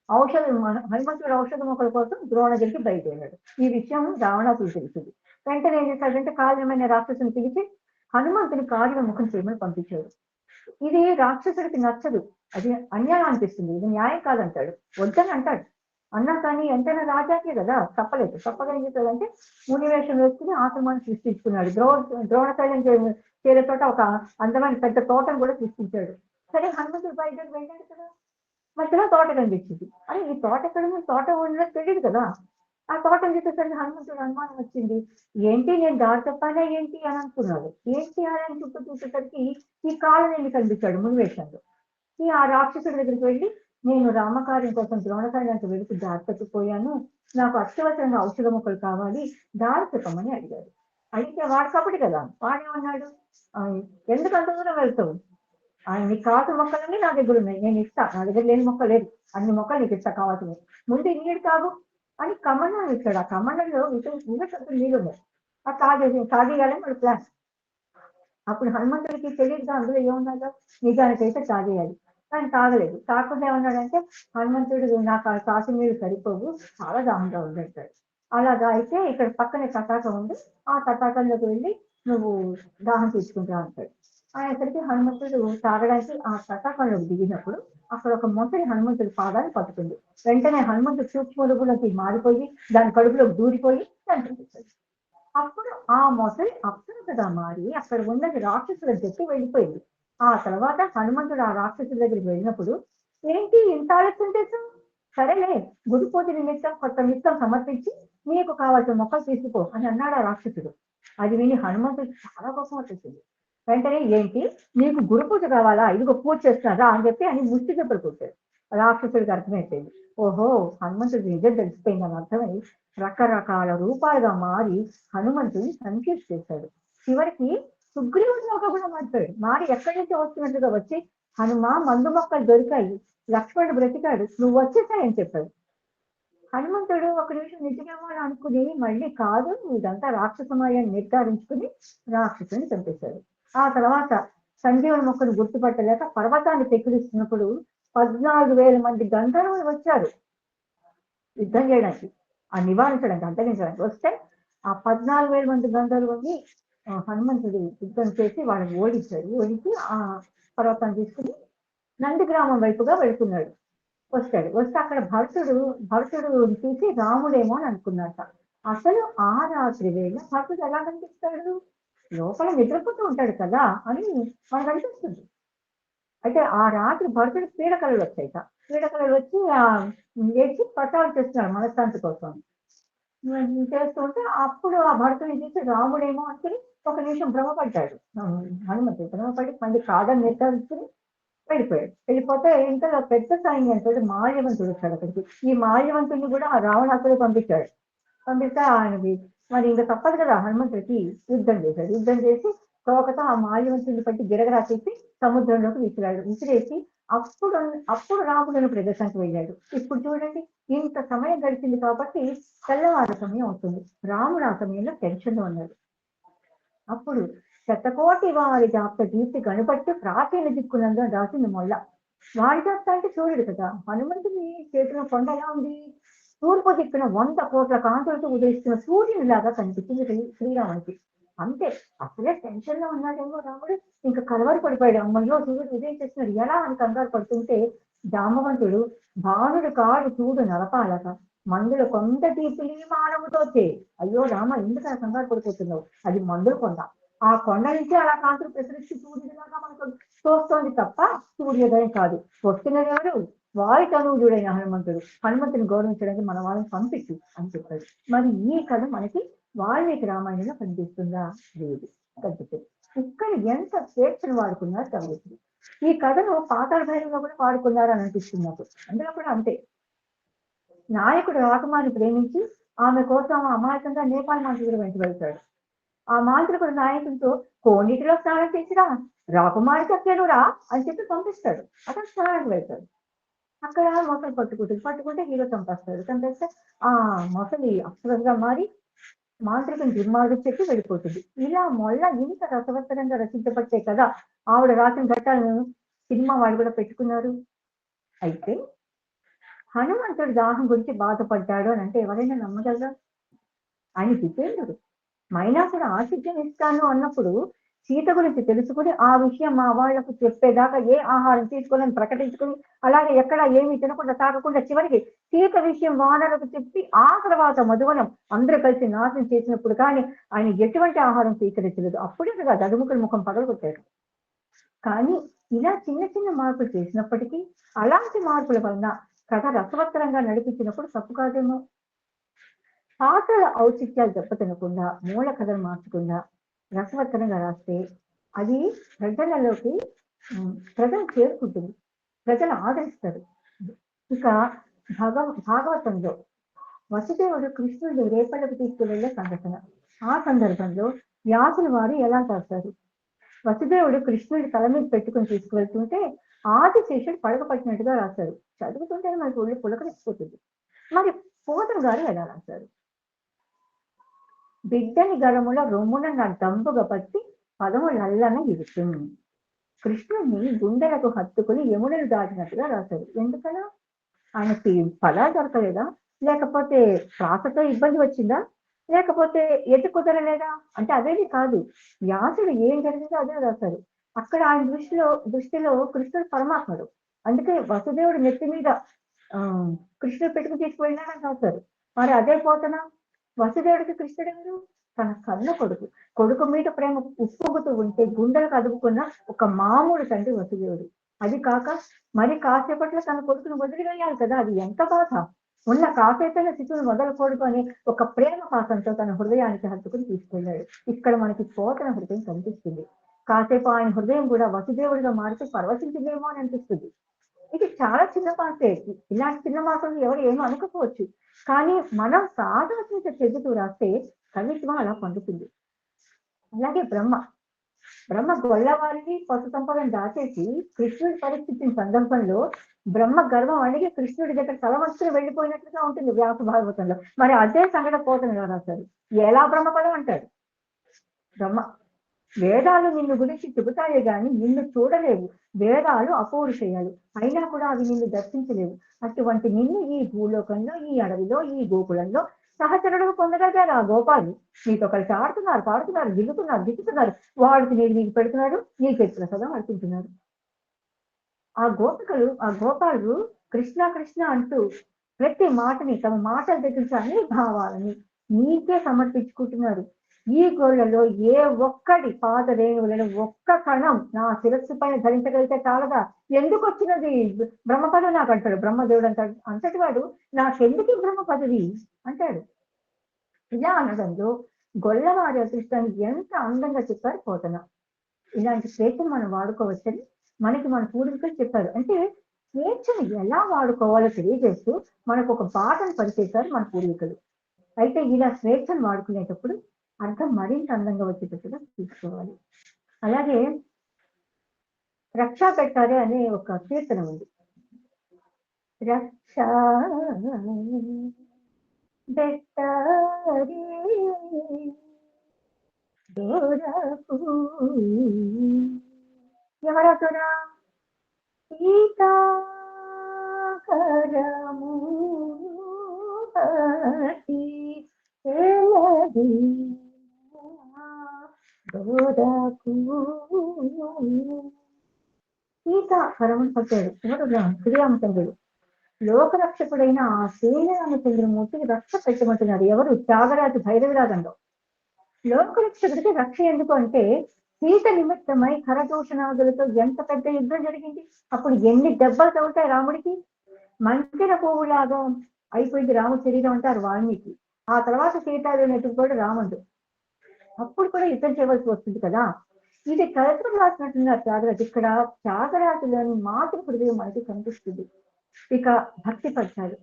హనుమంతుడు ఔషధ మొక్కల కోసం ద్రోణగిరికి బయలుదేరాడు. ఈ విషయం రావణాసుడు తెలిసింది. వెంటనే ఏం చేశాడంటే కాళీయమైన రాక్షసుని పిలిచి హనుమంతుని కాళీయ ముఖం చేయమని పంపించాడు. ఇది రాక్షసుడికి నచ్చదు, అది అన్యాయం అనిపిస్తుంది, ఇది న్యాయం కాదంటాడు, వద్దని అంటాడు. అన్నా కానీ ఎంతైనా రాజాకే కదా, తప్పలేదు. తప్పగా ఏం చేశాడంటే మునివేషం వేసుకుని ఆశ్రమాన్ని సృష్టించుకున్నాడు. ద్రోణశైలం చేరే చోట ఒక అందమైన పెద్ద తోటను కూడా సృష్టించాడు. సరే హనుమంతుడు బయటకు వెళ్ళాడు కదా, మధ్యలో తోట కనిపించింది. అని ఈ తోట ఎక్కడ తోట ఉండడం తెలియదు కదా. ఆ తోటను చూసేసరికి హనుమంతుడు అనుమానం వచ్చింది. ఏంటి నేను దారి తప్పానా ఏంటి అని అనుకున్నాడు. ఏంటి అని చుట్టూ చూసేసరికి ఈ కాలనేమి కనిపించాడు మునివేషంలో. ఆ రాక్షసుడి దగ్గరికి వెళ్ళి నేను రామకార్యం కోసం ద్రోణకార్యానికి వెళుతూ దారి తప్పిపోయాను, నాకు అత్యవసరంగా ఔషధ మొక్కలు కావాలి, దారి చెప్పమని అడిగాడు. అడిగితే వాడు కపటి కదా, వాడేమన్నాడు, ఎందుకు అంత దూరం వెళ్తావు, నీకు కావాల్సిన మొక్కలన్నీ నా దగ్గర ఉన్నాయి, నేను ఇస్తా, నా దగ్గర లేని మొక్క లేదు, అన్ని మొక్కలు నీకు ఇస్తా కావాల్సినవి, ముందు నీడు కాదు అని కమండలం ఇచ్చాడు. ఆ కమండలంలో నీళ్ళు ఉన్నాయి. ఆ తాగేయాలని వాడు ప్లాన్. అప్పుడు హనుమంతుడికి తెలియదుగా అందులో ఏమన్నాడో, నిజానికైతే తాగేయాలి. కానీ తాగలేదు. తాకుండా ఏమన్నాడంటే హనుమంతుడు నాకు ఆ కాసు నీళ్ళు సరిపోవు, చాలా దాహంగా ఉందంటాడు. అలాగా అయితే ఇక్కడ పక్కనే తటాకం ఉంది, ఆ తటాకంలోకి వెళ్ళి నువ్వు దాహం తీసుకుంటా అంటాడు. అనేసరికి హనుమంతుడు తాగడానికి ఆ తటాకంలోకి దిగినప్పుడు అక్కడ ఒక మొసలి హనుమంతుడి పాదాన్ని పట్టుకుంది. వెంటనే హనుమంతుడు సూక్ష్మలోకి మారిపోయి దాని కడుపులోకి దూరిపోయి చంపించాడు. అప్పుడు ఆ మొసలి అప్సరసగా మారి అక్కడ ఉన్నది రాక్షసుల జట్టు వెళ్ళిపోయింది. ఆ తర్వాత హనుమంతుడు ఆ రాక్షసుల దగ్గరికి వెళ్ళినప్పుడు ఏంటి ఇంత ఆలస్యం చేశావు, సరేలే గురు పూజ నిమిత్తం కొత్త మిత్తం సమర్పించి నీకు కావాల్సిన మొక్కలు తీసుకో అని అన్నాడు ఆ రాక్షసుడు. అది విని హనుమంతుడు చాలా కోపం వచ్చేసింది. వెంటనే ఏంటి నీకు గురు పూజ కావాలా, ఇదిగో పూజ చేస్తున్నారా అని చెప్పి అని ముష్టి దెబ్బలు కొట్టాడు. రాక్షసుడికి అర్థమైపోయింది. ఓహో హనుమంతుడు నిజం తెలిసిపోయిందని అర్థమై రకరకాల రూపాలుగా మారి హనుమంతుడిని కన్ఫ్యూజ్ చేశాడు. చివరికి సుగ్రీవుడిలోగా కూడా మారిపోయాడు. మారి ఎక్కడి నుంచి వస్తున్నట్టుగా వచ్చి హనుమ మందు మొక్కలు దొరికాయి, లక్ష్మణుడు బ్రతికాడు, నువ్వు వచ్చేసాయని చెప్పాడు. హనుమంతుడు ఒక నిమిషం నిజమేమో అని అనుకుని మళ్ళీ కాదు ఇదంతా రాక్షసమాయాన్ని నిర్ధారించుకుని రాక్షసుని చంపేశాడు. ఆ తర్వాత సంజీవని మొక్కను గుర్తుపట్టలేక పర్వతాన్ని పెకిలిస్తున్నప్పుడు 14,000 మంది గంధర్వులు వచ్చారు యుద్ధం చేయడానికి, ఆ నివారించడానికి, అంతరించడానికి. వస్తే ఆ 14,000 మంది గంధర్వుల్ని హనుమంతుడు యుద్ధం చేసి వాళ్ళని ఓడించాడు. ఓడించి ఆ పర్వతాన్ని తీసుకుని నంది గ్రామం వైపుగా వెళ్తున్నాడు. వస్తే అక్కడ భరతుడు చూసి రాముడేమో అని అనుకున్నట్ట. అసలు ఆ రాత్రి వేళ భరతుడు ఎలా కనిపిస్తాడు, లోపల నిద్రపోతూ ఉంటాడు కదా అని మనకు అనిపిస్తుంది. అయితే ఆ రాత్రి భరతుడు పీడకలలు వచ్చాయిట. పీడకలలు వచ్చి ఏడ్చి పట్టాలు చేస్తున్నాడు మనశ్శాంతి కోసం. చేస్తుంటే అప్పుడు ఆ భరతుని చూసి రాముడేమో అనుకుని ఒక నిమిషం భ్రమపడ్డాడు. హనుమంతుడు భ్రమపడి మళ్ళీ కాదని నిర్ధారించుకుని వెళ్ళిపోయాడు. వెళ్ళిపోతే ఇంతలో పెద్ద సైన్యంతో మాల్యవంతుడు వచ్చాడు అక్కడికి. ఈ మాల్యవంతుడిని కూడా ఆ రావణాసుడు పంపించాడు. పంపిస్తే ఆయనకి మరి ఇంకా తప్పదు కదా, హనుమంతుడికి యుద్ధం చేశాడు. యుద్ధం చేసి తోకతో ఆ మాల్యవంతుడిని పట్టి గిరగరా తీసి సముద్రంలోకి విసిరేసి అప్పుడు అప్పుడు రాముడిని ప్రదర్శనకు వెళ్ళాడు. ఇప్పుడు చూడండి, ఇంత సమయం గడిచింది కాబట్టి తెల్లవారు సమయం అవుతుంది. రాముడు ఆ సమయంలో టెన్షన్ లో ఉన్నాడు. అప్పుడు శతకోటి వారి జాప్త దీప్తి కనబట్టి ప్రాచీన దిక్కునందు రాసింది మొల్ల. వారి జాప్త అంటే సూర్యుడు కదా. హనుమంతుని చేతిలో కొండ ఎలా ఉంది? తూర్పు దిక్కున 100 కోట్ల కాంతులతో ఉదయిస్తున్న సూర్యుని లాగా కనిపించింది శ్రీరామునికి. అంతే, అసలే టెన్షన్ లో ఉన్నాడేమో రాముడు. ఇంకా కలవర పడిపోయాడు. అమ్మలో సూర్యుడు ఉదయం చేస్తున్నాడు ఎలా అని కంగారు పడుతుంటే, జామవంతుడు భానుడు కాడు చూడు నరపాలక మందుల కొంత తీపిలి మానవుతోచే. అయ్యో రామ, ఎందుకు అలా కంగారు పడిపోతున్నావు? అది మందుల కొండ. ఆ కొండ నుంచి అలా కాంతులు ప్రసరించి సూర్యుడిలాగా మనకు తోస్తోంది తప్ప సూర్యోదయం కాదు. వస్తున్నది ఎవరు? వారి తనూజుడైన హనుమంతుడు. హనుమంతుని గౌరవించడానికి మన వాళ్ళని పంపించు అని చెప్పాడు. మరి ఈ కథ మనకి వాల్మీకి రామాయణంలో కనిపిస్తుందా? లేదు, కనిపిస్తుంది. ఇక్కడ ఎంత స్వేచ్ఛను వాడుకున్నారు కవులు. ఈ కథను పాతాళ భైరవంలో కూడా వాడుకున్నారు అని అనిపిస్తుంది నాకు. అందులో కూడా అంతే. నాయకుడు రాకుమారిని ప్రేమించి ఆమె కోసం అమాయకంగా నేపాల్ మాంత్రికుడు వెంట వెళ్తాడు. ఆ మాంత్రికుడు నాయకుడితో కోన్నిటిలో స్నానం చేసిరా, రాకుమారి చెప్పానురా అని చెప్పి పంపిస్తాడు. అతను స్నానానికి వెళ్తాడు. అక్కడ మొసలు పట్టుకుంటే హీరో చంపేస్తే ఆ మొసలి అప్సరగా మారి మాంత్రికం దుర్మార్గం చెప్పి వెళ్ళిపోతుంది. ఇలా మొల్ల ఇంత రసవత్తరంగా రచించబట్టే కదా ఆవిడ రాసిన ఘట్టాలను సినిమా వాళ్ళు కూడా పెట్టుకున్నారు. అయితే హనుమంతుడు దాహం గురించి బాధపడ్డాడు అని అంటే ఎవరైనా నమ్మగలరా? ఆయన జితేంద్రుడు. మైనాసుడు ఆతిథ్యం ఇస్తాను అన్నప్పుడు సీత గురించి తెలుసుకుని ఆ విషయం మా వాళ్లకు చెప్పేదాకా ఏ ఆహారం తీసుకోవాలని ప్రకటించుకుని, అలాగే ఎక్కడ ఏమి తినకుండా తాగకుండా చివరికి సీత విషయం వానరకు చెప్పి ఆ తర్వాత మధువనం అందరూ కలిసి నాశనం చేసినప్పుడు కానీ ఆయన ఎటువంటి ఆహారం స్వీకరించలేదు. అప్పుడే కదా దడుముకుల ముఖం పగలగొట్టాడు. కానీ ఇలా చిన్న చిన్న మార్పులు చేసినప్పటికీ అలాంటి మార్పుల వలన కథ రసవత్తరంగా నడిపించినప్పుడు తప్పు కాదేమో. పాత్రల ఔచిత్యాలు దెబ్బతినకుండా మూల కథను మార్చకుండా రసవత్తరంగా రాస్తే అది ప్రజలలోకి ప్రజలు చేరుకుంటుంది, ప్రజలు ఆదరిస్తారు. ఇక భాగవతంలో వసుదేవుడు కృష్ణుడు రేపళ్ళకు తీసుకువెళ్లే సంఘటన. ఆ సందర్భంలో వ్యాసుల వారు ఎలా రాస్తారు? వసుదేవుడు కృష్ణుడి తల మీద పెట్టుకుని తీసుకువెళ్తుంటే ఆదిశేషుడు పడక పట్టినట్టుగా రాశారు. చదువుతుంటే మనకు ఒళ్ళు పులకరించిపోతుంది. మరి పోతన గారు ఎలా రాశారు? బిడ్డని గడముల రొమ్మున నా దంపుగా పట్టి పదములల్లన ఇరుతుంది. కృష్ణుడిని గుండెలకు హత్తుకుని యమునను దాటినట్టుగా రాశారు. ఎందుకలా? ఆయనకి పదాలు దొరకలేదా? లేకపోతే ప్రాసతో ఇబ్బంది వచ్చిందా? లేకపోతే ఎటు కుదరలేదా? అంటే అదేది కాదు. వ్యాసుడు ఏం జరిగిందో అదే రాశారు. అక్కడ ఆయన దృష్టిలో కృష్ణుడు పరమాత్ముడు. అందుకే వసుదేవుడు నెత్తి మీద కృష్ణుడు పెట్టుకు తీసుకువెళ్ళాడని రాశారు. మరి అదే పోతన వసుదేవుడికి కృష్ణుడు ఎవరు? తన కన్న కొడుకు మీద ప్రేమ ఉప్పొంగుతూ ఉంటే గుండెలకు అదుపుకున్న ఒక మామూలు తండ్రి వసుదేవుడు. అది కాక మరి కాసేపట్లో తన కొడుకును వదిలివేయాలి కదా, అది ఎంత బాధ! ఉన్న కాసేపైన శిశువును మొదలుకోడుకొని ఒక ప్రేమ పాసంతో తన హృదయానికి హత్తుకుని తీసుకెళ్ళాడు. ఇక్కడ మనకి పోతన హృదయం కనిపిస్తుంది. కాసేపు ఆయన హృదయం కూడా వసుదేవుడిగా మారితే పరవశించిందేమో అని అనిపిస్తుంది. ఇది చాలా చిన్న మార్పే. ఇలాంటి చిన్న మార్పులు ఎవరు ఏమో అనుకోవచ్చు. కానీ మనం సాధారణ చెబుతూ రాస్తే కవిత్వం అలా పండుతుంది. అలాగే బ్రహ్మ గొల్లవారిని పశు సంపదను దాచేసి కృష్ణుడి పరిస్థితిని సందర్భంలో బ్రహ్మ గర్వం అడిగి కృష్ణుడి దగ్గర తలవంచుకుని వెళ్ళిపోయినట్లుగా ఉంటుంది వ్యాస భాగవతంలో. మరి అదే సంఘటన పోతన రాశారు. ఎలా బ్రహ్మపదం అంటాడు? బ్రహ్మ వేదాలు నిన్ను గురించి చెబుతాయే గాని నిన్ను చూడలేవు. వేదాలు అపౌరుషేయాలు, అయినా కూడా అవి నిన్ను దర్శించలేవు. అటువంటి నిన్ను ఈ భూలోకంలో, ఈ అడవిలో, ఈ గోకులంలో సహచరుడు పొందగలిగారు ఆ గోపాలు. నీతో కలిసి ఆడుతున్నారు, పాడుతున్నారు, దిగుతున్నారు. వాడికి నీకు పెడుతున్నాడు, నీ చేతి ప్రసాదం అడుగుతున్నారు. ఆ గోపాలు కృష్ణ కృష్ణ అంటూ ప్రతి మాటని తమ మాటల దగ్గర అన్ని భావాలని నీకే సమర్పించుకుంటున్నారు. ఈ గోళ్లలో ఏ ఒక్కడి పాద రేణువులను ఒక్క కణం నా శిరస్సు పైన ధరించగలిగితే చాలదా? ఎందుకు వచ్చినది బ్రహ్మపదవి నాకు అంటాడు. బ్రహ్మదేవుడు అంటాడు. అంతటి వాడు నాకెందుకు బ్రహ్మ పదవి అంటాడు. ఇలా అనడంలో గొల్లవారి అదృష్టాన్ని ఎంత అందంగా చెప్పారు పోతన. ఇలాంటి స్వేచ్ఛను మనం వాడుకోవచ్చని మనకి మన పూర్వీకులు చెప్పారు. అంటే స్వేచ్ఛను ఎలా వాడుకోవాలో తెలియజేస్తూ మనకు ఒక బాటను పరిచేశారు మన పూర్వీకులు. అయితే ఇలా స్వేచ్ఛను వాడుకునేటప్పుడు అర్థం మరింత అందంగా వచ్చేటట్టుగా తీసుకోవాలి. అలాగే రక్షా పెట్టాలి అనే ఒక కీర్తన ఉంది. రక్షా పెట్టాలి దొరకు ఎవరతురా సీతాకరము హరి తెలది దొరకు సీతాకరమును పట్టాడు ఎవరు? శ్రీరామచంద్రుడు. లోకరక్షకుడైన ఆ శ్రీరామచంద్రమూర్తికి రక్ష పెట్టమంటున్నాడు. ఎవరు? త్యాగరాజు భైరవిరాజంలో. లోకరక్షకుడికి రక్ష ఎందుకు అంటే సీత నిమిత్తమై ఖరదూషణాదులతో ఎంత పెద్ద యుద్ధం జరిగింది. అప్పుడు ఎన్ని దెబ్బలు తగులుతాయి రాముడికి. మంచిన పువ్వులాగా అయిపోయింది రామ శరీరం అంటారు వాల్మీకి. ఆ తర్వాత సీతాదేవి నెట్టుకుపోయాడు రాముడు. అప్పుడు కూడా యుద్ధం చేయవలసి వస్తుంది కదా. ఇది కలెక్టర్ రాసినట్టున్నారు త్యాగరాజు. ఇక్కడ త్యాగరాజులోని మాతృ హృదయం మనకి కనిపిస్తుంది. ఇక భక్తి పద్యాలు.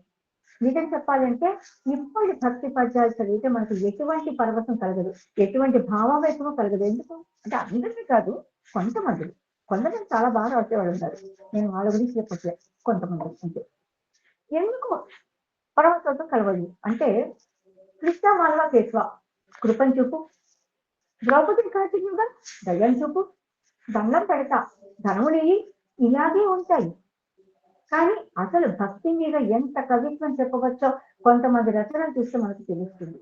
నిజం చెప్పాలంటే ఇప్పుడు భక్తి పద్యాలు చదివితే మనకు ఎటువంటి పరవశం కలగదు, ఎటువంటి భావావేశము కలగదు. ఎందుకు అంటే అందరికీ కాదు, కొంతమంది చాలా బాగా రాసేవాళ్ళు ఉంటారు. నేను వాళ్ళ గురించి చెప్పట్లేదు, కొంతమంది అంటే ఎందుకు పరవశం కలగదు అంటే కృష్ణ మాల్వా కేశవ కృపం చూపు, ద్రౌపదిని కాల్చిగా దయ్యం చూపు, దండం పెడతా ధనముని ఇలాగే ఉంటాయి. కానీ అసలు భక్తి మీద ఎంత కవిత్వం చెప్పవచ్చో కొంతమంది రచనలు చూస్తే మనకు తెలుస్తుంది.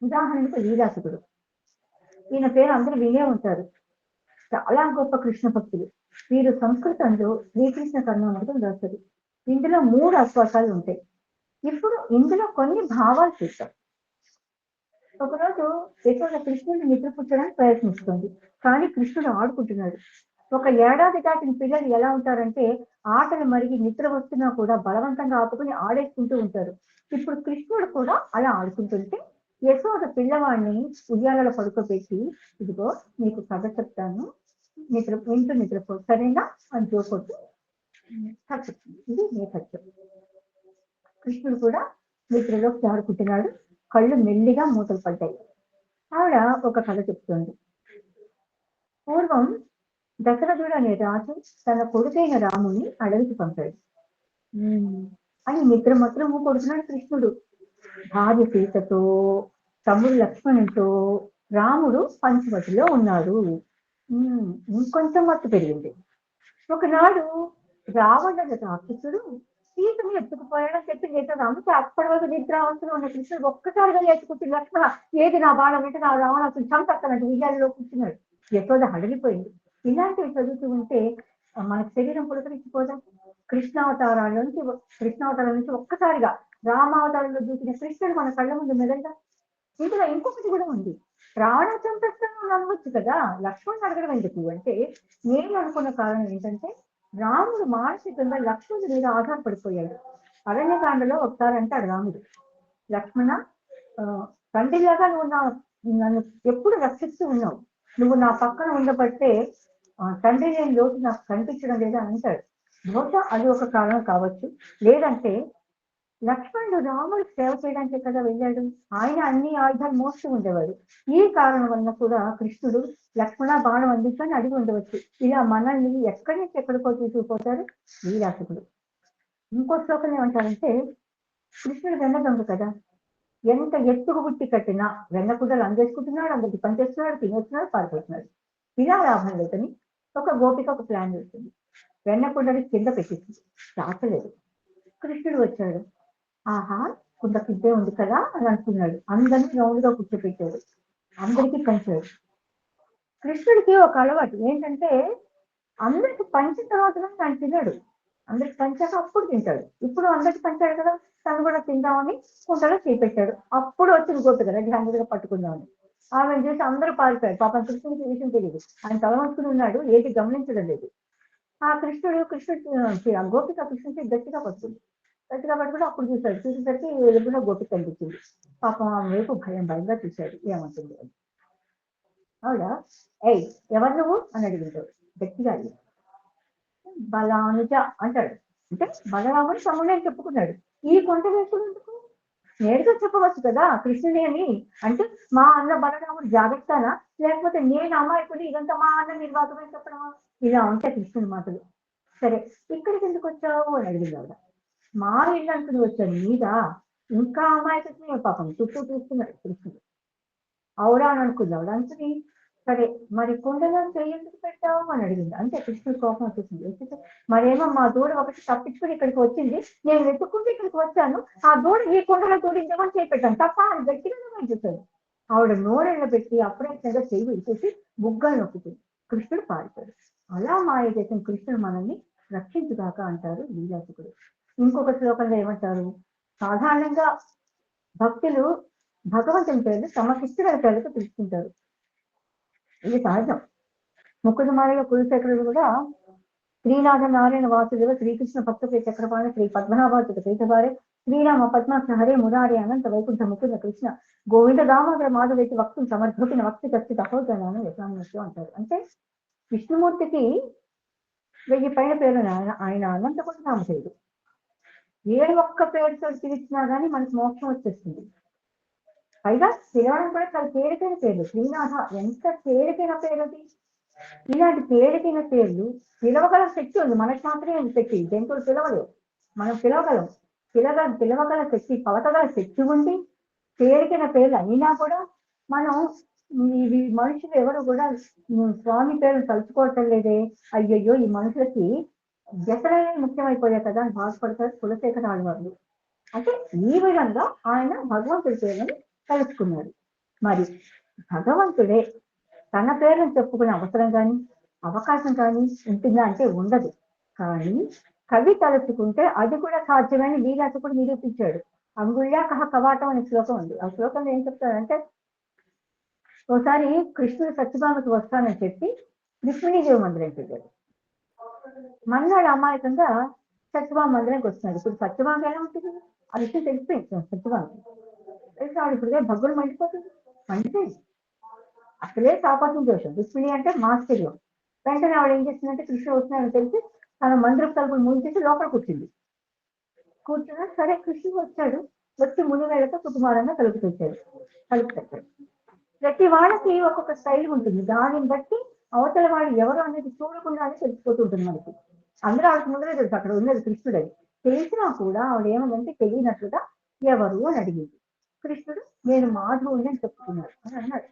ఉదాహరణకు లీలాసుకుడు. ఈయన పేరు అందరూ వినే ఉంటారు. చాలా గొప్ప కృష్ణ భక్తులు. వీరు సంస్కృతంలో శ్రీకృష్ణ కర్ణామృతం రాస్తారు. ఇందులో 3 అశ్వాసాలు ఉంటాయి. ఇప్పుడు ఇందులో కొన్ని భావాలు చూస్తాం. ఒకరోజు యశోద కృష్ణుడిని నిద్రపుచ్చడానికి ప్రయత్నిస్తుంది, కానీ కృష్ణుడు ఆడుకుంటున్నాడు. ఒక ఏడాది దాటిన పిల్లలు ఎలా ఉంటారంటే ఆటలు మరిగి నిద్ర వస్తున్నా కూడా బలవంతంగా ఆపుకుని ఆడేసుకుంటూ ఉంటారు. ఇప్పుడు కృష్ణుడు కూడా అలా ఆడుకుంటుంటే యశోద పిల్లవాడిని ఉయ్యాలలో పడుకోబెట్టి, ఇదిగో నీకు కథ చెప్తాను, నిద్రపో సరేనా అని జోకొట్టు కథ చెప్తుంది. ఇది నేపథ్యం. కృష్ణుడు కూడా నిద్రలో ఆడుకుంటున్నాడు. కళ్ళు మెల్లిగా మూతలు పడ్డాయి. ఆవిడ ఒక కథ చెప్తుంది. పూర్వం దశరథుడు అనే రాజు తన కొడుకైన రాముని అడవికి పంపాడు. అని నిద్ర మాత్రం కొడుతున్నాడు కృష్ణుడు. భార్య సీతతో, తమ్ముడు లక్ష్మణుడితో రాముడు పంచవటిలో ఉన్నాడు. ఇంకొంచెం మత్తు పెరిగింది. ఒకనాడు రావణుడు రాక్షసుడు సీతను ఎత్తుకుపోయాడని చెప్పి చేత రాముడికి అప్పటి వరకు నిద్రావస్థలో ఉన్న కృష్ణుడు ఒక్కసారిగా లేచుకుంటుంది. లక్ష్మణ ఏది నా బాణం అంటే నా రావణాసుని చంపేస్తానంటే ఉయ్యాలలో కూర్చున్నాడు. యశోద హడలిపోయింది. ఇలాంటివి చదువుతూ ఉంటే మన శరీరం పులకరించిపోదా? కృష్ణావతారం నుంచి ఒక్కసారిగా రామావతారంలో దూకిన కృష్ణుడు మన కళ్ళ ముందు మెదడుగా. ఇందులో ఇంకొకటి కూడా ఉంది. రావణ చంపేస్తాను అనవచ్చు కదా, లక్ష్మణుని అడగడం ఎందుకు అంటే నేను అనుకున్న కారణం ఏంటంటే రాముడు మానసికంగా లక్ష్మణుడి మీద ఆధారపడిపోయాడు. అరణ్యకాండలో ఒకసారి అంటాడు రాముడు, లక్ష్మణ తండ్రిలాగా నువ్వు నన్ను ఎప్పుడు రక్షిస్తూ ఉన్నావు, నువ్వు నా పక్కన ఉండబట్టే తండ్రి లేని లోటు నాకు కనిపించడం లేదా అని అంటాడు. బహుశా అది ఒక కారణం కావచ్చు. లేదంటే లక్ష్మణుడు రాముడు సేవ చేయడానికే కదా వెళ్ళాడు. ఆయన అన్ని ఆయుధాలు మోస్తూ ఉండేవాడు. ఈ కారణం వల్ల కూడా కృష్ణుడు లక్ష్మణ బాణం అందించని అడిగి ఉండవచ్చు. ఇలా మనల్ని ఎక్కడి నుంచి ఎక్కడికో తీసుకుపోతారు లీలాసుకుడు. ఇంకో శ్లోకం ఏమంటారంటే కృష్ణుడు వెన్న దొంగ కదా, ఎంత ఎత్తుకు బుట్టి కట్టినా వెన్న కుదలు అందేసుకుంటున్నాడు, అందరికి పనిచేస్తున్నాడు, తినేస్తున్నాడు, పారిపోతున్నాడు. ఇలా లాభం లేదని ఒక గోపిక ఒక ప్లాన్ చేస్తుంది. వెన్న కుండని కింద పెట్టింది, దాచలేదు. కృష్ణుడు వచ్చాడు. ఆహా కుండ కిందే ఉంది కదా అని అనుకున్నాడు. అందరినీ రౌండ్గా కూర్చోపెట్టాడు, అందరికీ పంచాడు. కృష్ణుడికి ఒక అలవాటు ఏంటంటే అందరికి పంచిన తర్వాత ఆయన తిన్నాడు. అందరికి పంచాక అప్పుడు తింటాడు. ఇప్పుడు అందరికి పంచాడు కదా, తను కూడా తిందామని కుండలో చేపెట్టాడు. అప్పుడు వచ్చిన గోపిక కదా గ్రాండ్గా పట్టుకుందామని. ఆమెను చూసి అందరూ పారిపోయారు. పాపం కృష్ణుడికి విషయం తెలియదు, ఆయన తలవంచుకుని ఉన్నాడు, ఏది గమనించడం లేదు. ఆ గోపిక కృష్ణుడికి గట్టిగా పట్టుకుంది. గట్టిగా పట్టుకుంటే అప్పుడు చూసేసరికి ఎదురుగా గోపిక కనిపించింది. పాపం ఆమె వైపు భయంగా చూశాడు, ఏమంటుంది అని. ఆవిడ ఎవరు నువ్వు అని అడిగింటాడు గట్టిగా. బలానుజ అంటాడు. అంటే బలరాముడు తమ్ముడే అని చెప్పుకున్నాడు. ఈ కొంట వేసుకుని ఎందుకు? నేరుగా చెప్పవచ్చు కదా కృష్ణుని అని. అంటే మా అన్న బలరాముడు జాగ్రత్తనా, లేకపోతే నేను అమ్మాయికుని ఇదంతా మా అన్న నిర్వాహకమని చెప్పడమా? ఇలా ఉంటాయి కృష్ణుని మాటలు. సరే, ఇక్కడికి ఎందుకు వచ్చావు అని అడిగింది ఆవిడ. మా ఇల్లు అనుకుని వచ్చాను మీద ఇంకా అమాయకత్వమే పాపం చుట్టూ చూస్తున్నాడు కృష్ణుడు. అవురా అని అనుకుంది ఆవిడ. అనుకుని సరే మరి కుండలో ఎందుకు పెట్టావు అని అడిగింది. అంటే కృష్ణుడు కోపం వచ్చేసింది. మరేమో మా దూడ ఒకటి తప్పించుకుని ఇక్కడికి వచ్చింది, నేను వెతుక్కుంటే ఇక్కడికి వచ్చాను, ఆ దూడ ఈ కుండలో దూడించమని చేపెట్టాను తప్ప అని గట్టిగా చూశాను. ఆవిడ నోరెళ్ళ పెట్టి అప్రయత్నంగా చేయి వేసేసి బుగ్గలు నొక్కుతుంది. కృష్ణుడు పారిపోయాడు. అలా మాయ చేసిన కృష్ణుడు మనల్ని రక్షించుగాక అంటారు లీలాసుకుడు. ఇంకొక శ్లోకంలో ఏమంటారు? సాధారణంగా భక్తులు భగవంతుని పేర్లు తమకిష్టమైన పేర్లతో పిలుచుకుంటారు. ఇది సహజం. ముక్కుదుమారిలో కులశేఖరుడు కూడా శ్రీనాథ నారాయణ వాసుదేవ శ్రీకృష్ణ భక్త చక్రపాణి శ్రీ పద్మనాభాచుత కేశవారే శ్రీరామ పద్మాక్ష హరే మురారి అనంత వైకుంఠ ముకుంద కృష్ణ గోవింద దామోదర మాధవేతి వక్తు సమర్భూతిన వక్తి కత్తి తపోజనాన్ని యథాన్యస్తూ అంటారు. అంటే విష్ణుమూర్తికి 1000 పైన పేరు ఆయన అనంత కూడా నామధేయుడు. ఏ ఒక్క పేరుతో పిలిచినా కానీ మనకు మోక్షం వచ్చేస్తుంది. పైగా పిలవడం కూడా చాలా తేలికైన పేర్లు. శ్రీనాథ ఎంత తేలికైన పేరు అది. ఇలాంటి తేలికైన పేర్లు పిలవగల శక్తి ఉంది. మనకు మాత్రమే శక్తి, జంతువులు పిలవలేవు, మనం పిలవగలం. పిలవగల శక్తి, పలకగల శక్తి ఉంది. తేలికైన పేర్లు అయినా కూడా మనం ఇవి మనుషులు ఎవరు కూడా స్వామి పేరును తలుచుకోవటం లేదే, అయ్యయ్యో ఈ మనుషులకి వ్యసనే ముఖ్యమైపోయాయి కదా అని బాధపడతారు కులశేఖర ఆళ్వార్లు. అంటే ఈ విధంగా ఆయన భగవంతుడి పేరుని కలుసుకున్నాడు. మరి భగవంతుడే తన పేరును చెప్పుకునే అవసరం కానీ అవకాశం కానీ ఉంటుందా అంటే ఉండదు. కానీ కవి తలుచుకుంటే అది కూడా సాధ్యమని లీలాసుకుడు నిరూపించాడు. అంగుళ్యా కహ కవాటం అనే శ్లోకం ఉంది. ఆ శ్లోకంలో ఏం చెప్తాడంటే, ఒకసారి కృష్ణుడు సత్యభామకి వస్తానని చెప్పి రుక్మిణీదేవి మందిరానికి వెళ్ళాడు. మన్నాడు అమాయకంగా సత్యభామ మందిరానికి వస్తున్నాడు. ఇప్పుడు సత్యభామ ఎలా ఉంటుంది ఆ విషయం తెలిసిపోయింది. సత్యభామకి తెలిసి ఆవిడ ఇప్పుడు భగ్గులు మండిపోతుంది. మండిపోయింది. అసలే సాపత్యం దోషం. రుక్మిణి అంటే మాశ్చర్యం. వెంటనే ఆవిడ ఏం చేసిందంటే కృష్ణుడు వస్తున్నాడని తెలిసి తన మందిరపు తలుపులు మూసేసి లోపల కూర్చున్నా. సరే కృష్ణుడు వచ్చాడు. వచ్చి మునివేళతో కుటుంబారంగా తలుపు తెచ్చాడు. ప్రతి వాళ్ళకి ఒక్కొక్క స్టైల్ ఉంటుంది. దానిని బట్టి అవతల వాడు ఎవరు అనేది చూడకుండానే తెలిసిపోతుంటుంది మనకి. అందరూ ఆవిడకి ముందరే తెలుసు అక్కడ ఉన్నది కృష్ణుడు అని. తెలిసినా కూడా ఆవిడ ఏమనంటే తెలియనట్లుగా ఎవరు అని అడిగింది. కృష్ణుడు నేను మాధవుని అని చెప్పుకున్నాడు అని అన్నాడు.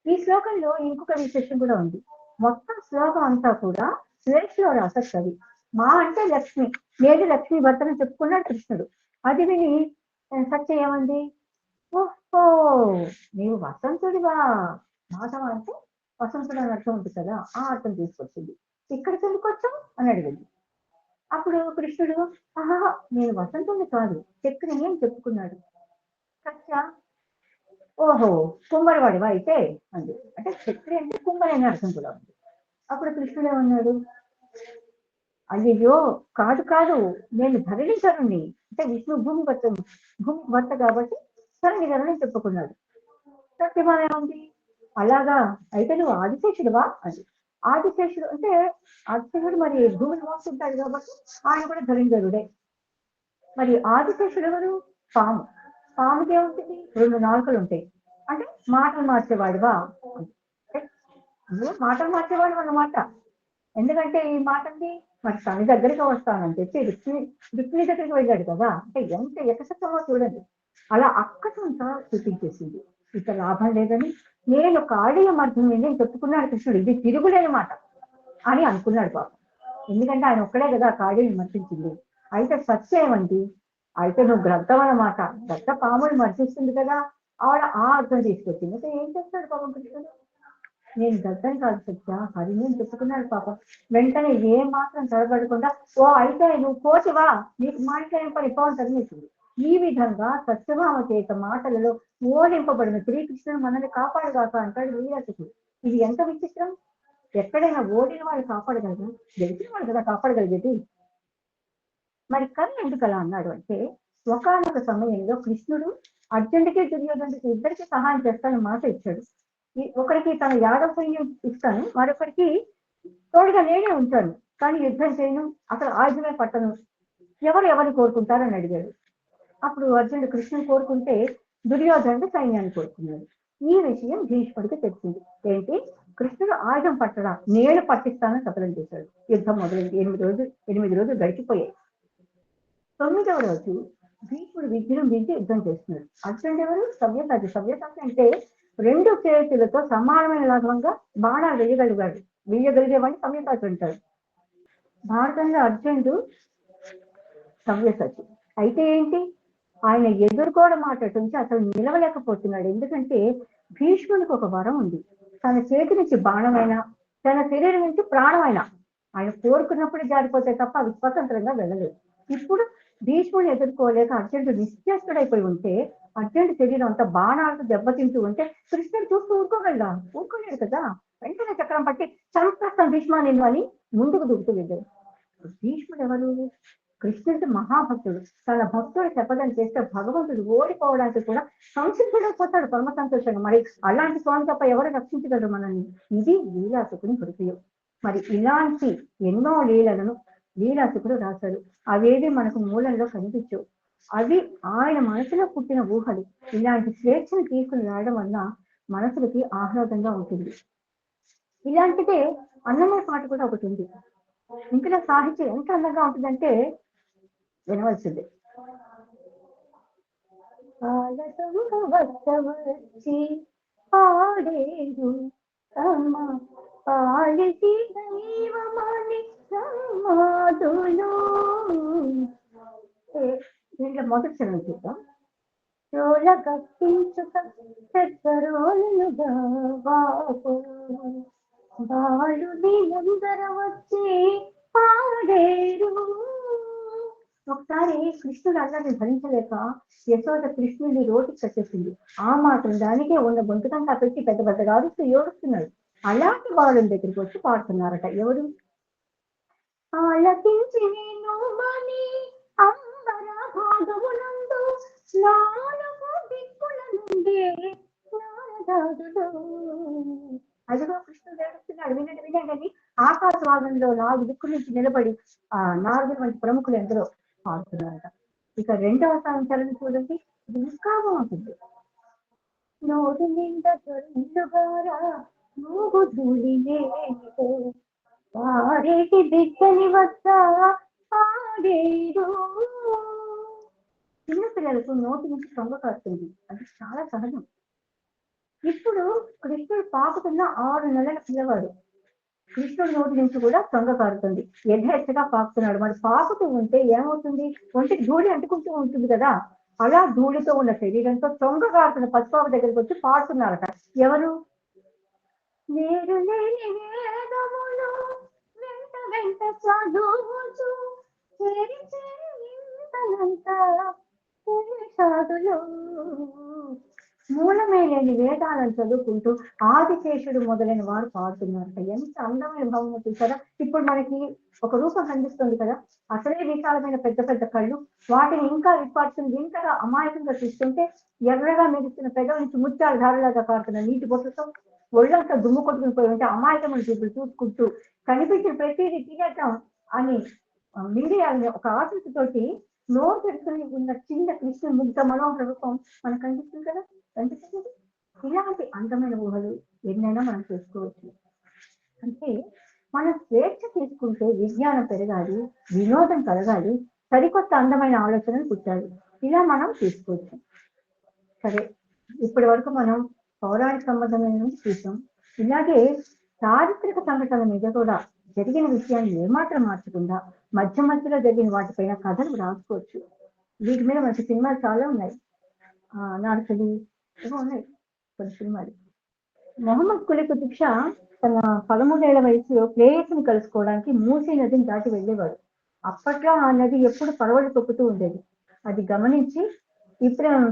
ఈ శ్లోకంలో ఇంకొక విశేషం కూడా ఉంది. మొత్తం శ్లోకం అంతా కూడా స్వేచ్ఛలో రాసక్కది. మా అంటే లక్ష్మి, నేను లక్ష్మీ భర్తని చెప్పుకున్నాడు కృష్ణుడు. అది విని సత్య ఏమంది, ఓహో నీవు వసంతుడివా. మాధవ అంటే వసంతుడు అని అర్థం ఉంటుంది కదా, ఆ అర్థం తీసుకొచ్చింది. ఇక్కడికి ఎందుకు వచ్చావు అని అడిగింది. అప్పుడు కృష్ణుడు ఆహా నేను వసంతుడిని కాదు చక్రిని అని చెప్పుకున్నాడు. సత్య ఓహో కుమ్మరివాడివా అయితే అంది. అంటే చక్రి అంటే కుమ్మరి అనే అర్థం కూడా ఉంది. అప్పుడు కృష్ణుడు ఏమన్నాడు, అయ్యో కాదు కాదు నేను ధరణిధరుణ్ణి, అంటే విష్ణు భూమి భర్త కాబట్టి ధరణిధరుని చెప్పుకున్నాడు. సత్యభామ ఏముంది, అలాగా అయితే నువ్వు ఆదిశేషుడువా అది. ఆదిశేషుడు అంటే ఆదిశేషుడు మరి భూమిని మోస్తుంటాడు కాబట్టి ఆయన కూడా ధరణిధరుడే. మరి ఆదిశేషుడు ఎవరు? పాము. పాముకి ఏముంటుంది? 2 నాలుకలు ఉంటాయి. అంటే మాటలు మార్చేవాడివా అంటే మాటలు మార్చేవాడు అన్నమాట. ఎందుకంటే ఈ మాటని మరి తన దగ్గరికి వస్తానని చెప్పి రుక్మిణి దగ్గరికి వెళ్ళాడు కదా. అంటే ఎంత ఎకసత్వమో చూడండి. అలా అక్కడంతా చూపించేసింది. ఇక లాభం లేదని నేను కాళీయ మర్ధుని నేను చెప్పుకున్నాడు కృష్ణుడు. ఇది తిరుగులేని మాట అని అనుకున్నాడు పాపం. ఎందుకంటే ఆయన ఒక్కడే కదా కాళీని మర్చించింది. అయితే సత్యం ఏమండి, అయితే నువ్వు గ్రంథం అన్నమాట. గ్రంథ పాముని మర్చిస్తుంది కదా, ఆవిడ ఆ అర్థం తీసుకొచ్చింది. అయితే ఏం చేస్తాడు పాపం కృష్ణుడు, నేను గద్దం కాదు సత్య హరిని చెప్పుకున్నాడు పాపం. వెంటనే ఏ మాత్రం తడబడకుండా ఓ అయితే నువ్వు కోటివా, నీకు మాట్లాడిన పని బాగుంటుంది నీకు. ఈ విధంగా సత్యభామ చేత మాటలలో ఓడింపబడిన శ్రీకృష్ణుడు మనల్ని కాపాడుగాక అంటాడు వీరాసుడు. ఇది ఎంత విచిత్రం. ఎక్కడైనా ఓడిన వాడు కాపాడగలరు, గెలిచిన వాడు కదా కాపాడగలిగేది. మరి కవి ఎందుకు అలా అన్నాడు అంటే, ఒకానొక సమయంలో కృష్ణుడు అర్జునుడికి దుర్యోధనుడికి ఇద్దరికి సహాయం చేస్తానని మాట ఇచ్చాడు. ఒకరికి తన యాదవ సైన్యం ఇస్తాను, మరొకరికి తోడుగా నేనే ఉంటాను, కానీ యుద్ధం చేయను, అసలు ఆయుధమే పట్టను, ఎవరు ఎవరిని కోరుకుంటారని అడిగాడు. అప్పుడు అర్జునుడు కృష్ణుని కోరుకుంటే దుర్యోధనుడు సైన్యాన్ని కోరుకున్నాడు. ఈ విషయం భీష్ముడికి తెలిసింది. ఏంటి, కృష్ణుడు ఆయుధం పట్టడా, నేను పట్టిస్తానని శపథం చేశాడు. యుద్ధం మొదలైంది. 8 రోజులు గడిచిపోయాయి. 9వ రోజు భీష్ముడు విజయం విద్య యుద్ధం చేస్తున్నాడు. అర్జునుడు ఎవరు? సవ్యసాచి. సవ్యసాచి అంటే 2 చేతులతో సమానమైన లాభంగా బాణాలు వేయగలిగేవాడిని సవ్యసాచి అంటారు. భారతంలో అర్జునుడు సవ్యసాచి. అయితే ఏంటి, ఆయన ఎదుర్కోవడం మాట్లాడుతుంటే అసలు నిలవలేకపోతున్నాడు. ఎందుకంటే భీష్మునికి ఒక వరం ఉంది. తన చేతి నుంచి బాణమైనా, తన శరీరం నుంచి ప్రాణమైనా ఆయన కోరుకున్నప్పుడు జారిపోతే తప్ప అవి స్వతంత్రంగా వెళ్ళలేదు. ఇప్పుడు భీష్ముని ఎదుర్కోలేక అర్జునుడు నిశ్చేష్టుడైపోయి ఉంటే, అర్జునుడి శరీరం అంతా బాణాలతో దెబ్బతింటూ ఉంటే కృష్ణుడు చూస్తూ ఊరుకోలేడు కదా. వెంటనే చక్రం పట్టి చంపేస్తాను భీష్మ నిన్ను అని ముందుకు దూకుతూ వెళ్ళాడు. భీష్ముడు ఎవరు? కృష్ణుడికి మహాభక్తుడు. తన భక్తుడు శపథం చేస్తే భగవంతుడు ఓడిపోవడానికి కూడా సంసిద్ధుడైపోతాడు పరమ సంతోషంగా. మరి అలాంటి స్వామి తప్ప ఎవరు రక్షించగలరు మనల్ని? ఇది లీలాసుకుని హృదయం. మరి ఇలాంటి ఎన్నో లీలాసుకుడు రాశాడు. అవేవి మనకు మూలంలో కనిపించవు. అవి ఆయన మనసులో పుట్టిన ఊహలు. ఇలాంటి స్వేచ్ఛను తీసుకుని రావడం వల్ల మనసులకి ఆహ్లాదంగా ఉంటుంది. ఇలాంటిదే అన్నమయ్య పాట కూడా ఒకటి ఉంది. ఇంకా సాహిత్యం ఎంత అందంగా ఉంటుందంటే వినవలసింది. వచ్చి పాడేరు పాలిసి దైవమని సమాధులు. దీంట్లో మొదటి చరణం చూద్దాం. చోళ కప్పించుక పెద్దరోలుగా బాలుని అందర వచ్చి పాడేరు. ఒకసారి కృష్ణుడు అల్లరిని భరించలేక యశోద కృష్ణుడిని రోటికి కట్టేసింది. ఆ మాత్రం దానికే ఉన్న బొంతుకంతా పెట్టి పెద్ద పెద్దగా అరుస్తూ ఏడుస్తున్నాడు. అలాంటి వాళ్ళ దగ్గరికి వచ్చి పాడుతున్నారట. ఎవరు? ఆలకించి నేను మని అంబర భాగమునందు నాలుగు దిక్కుల నుండి నారదాదులు. అదిగో కృష్ణుడు ఏడుస్తున్నాడు, వినండి వినండి అని ఆకాశవాదంలో 4 దిక్కుల నుంచి నిలబడి నారదుల వంటి ప్రముఖులు ఎందరో పాడుతున్నారట. ఇక 2వ చరణం చూడండి, ఇది ఇంకా బాగుంటుంది. నోటి నిండా చొల్లుగారా నువ్వు ధూళినే వారేటి దిక్కని వస్తా ఆడేరు. చిన్నపిల్లలకు నోటి నుంచి సొంగ కాస్తుంది, అది చాలా సహజం. ఇప్పుడు కృష్ణుడు పాకుతున్న 6 నెలల పిల్లవాడు. కృష్ణుడి నోటి నుంచి కూడా సొంగ కారుతుంది, యథేచ్ఛగా పాకుతున్నాడు. మరి పాకుతూ ఉంటే ఏమవుతుంది? ఒంటికి ధూళి అంటుకుంటూ ఉంటుంది కదా. అలా ధూళితో ఉన్న శరీరంతో సొంగ కారుతున్న పసిపాప దగ్గరికి వచ్చి పాడుతున్నారట. ఎవరు? వేరు లేని వేదములు వెంట వెంట చదువుచు చేరి చేరి ఇంతనంతా సాధులు. మూలమే లేని వేదాలను చదువుకుంటూ ఆదిశేషుడు మొదలైన వారు పాడుతున్నారట. ఎంత అందమైన భావన చూసారా. ఇప్పుడు మనకి ఒక రూపం కనిపిస్తుంది కదా, అసలే విశాలమైన పెద్ద పెద్ద కళ్ళు, వాటిని ఇంకా విప్పాడుతుంది, ఇంతగా అమాయకంగా చూస్తుంటే ఎర్రగా మెరుస్తున్న పెద్ద నుంచి ముత్యాల ధారలాగా కారుతున్న నీటి బొట్టుతో ఒళ్ళంతా దుమ్ము కొట్టుకుని పోయి ఉంటే అమాయకమైన చూపులు చూసుకుంటూ కనిపించిన ప్రతిదీ తినేద్దాం అని మింగేయాలని ఒక ఆసక్తితోటి నోరు పెట్టుకుని ఉన్న చిన్న కృష్ణ ముగ్ధ మనోహర రూపం మనకు కనిపిస్తుంది కదా, కనిపిస్తుంది. ఇలాంటి అందమైన ఊహలు ఎన్నైనా మనం చేసుకోవచ్చు. అంటే మనం స్వేచ్ఛ తీసుకుంటే విజ్ఞానం పెరగాలి, వినోదం కలగాలి, సరికొత్త అందమైన ఆలోచనలు పుట్టాలి. ఇలా మనం తీసుకోవచ్చు. సరే, ఇప్పటి వరకు మనం పౌరాణిక సంబంధమైన నుంచి చూసాం. ఇలాగే చారిత్రక సంఘటనల మీద కూడా జరిగిన విషయాన్ని ఏమాత్రం మార్చకుండా మధ్య మధ్యలో జరిగిన వాటిపైన కథలు రాసుకోవచ్చు. వీటి మీద మనకి సినిమాలు చాలా ఉన్నాయి. నాడుకలి ఏమో ఉన్నాయి కొన్ని సినిమాలు. మొహమ్మద్ కులీ కుతుబ్ షా తన 13 ఏళ్ల వయసులో ప్రేయసిని కలుసుకోవడానికి మూసీ నదిని దాటి వెళ్ళేవాడు. అప్పట్లో ఆ నది ఎప్పుడు పరవళ్ళు తొక్కుతూ ఉండేది. అది గమనించి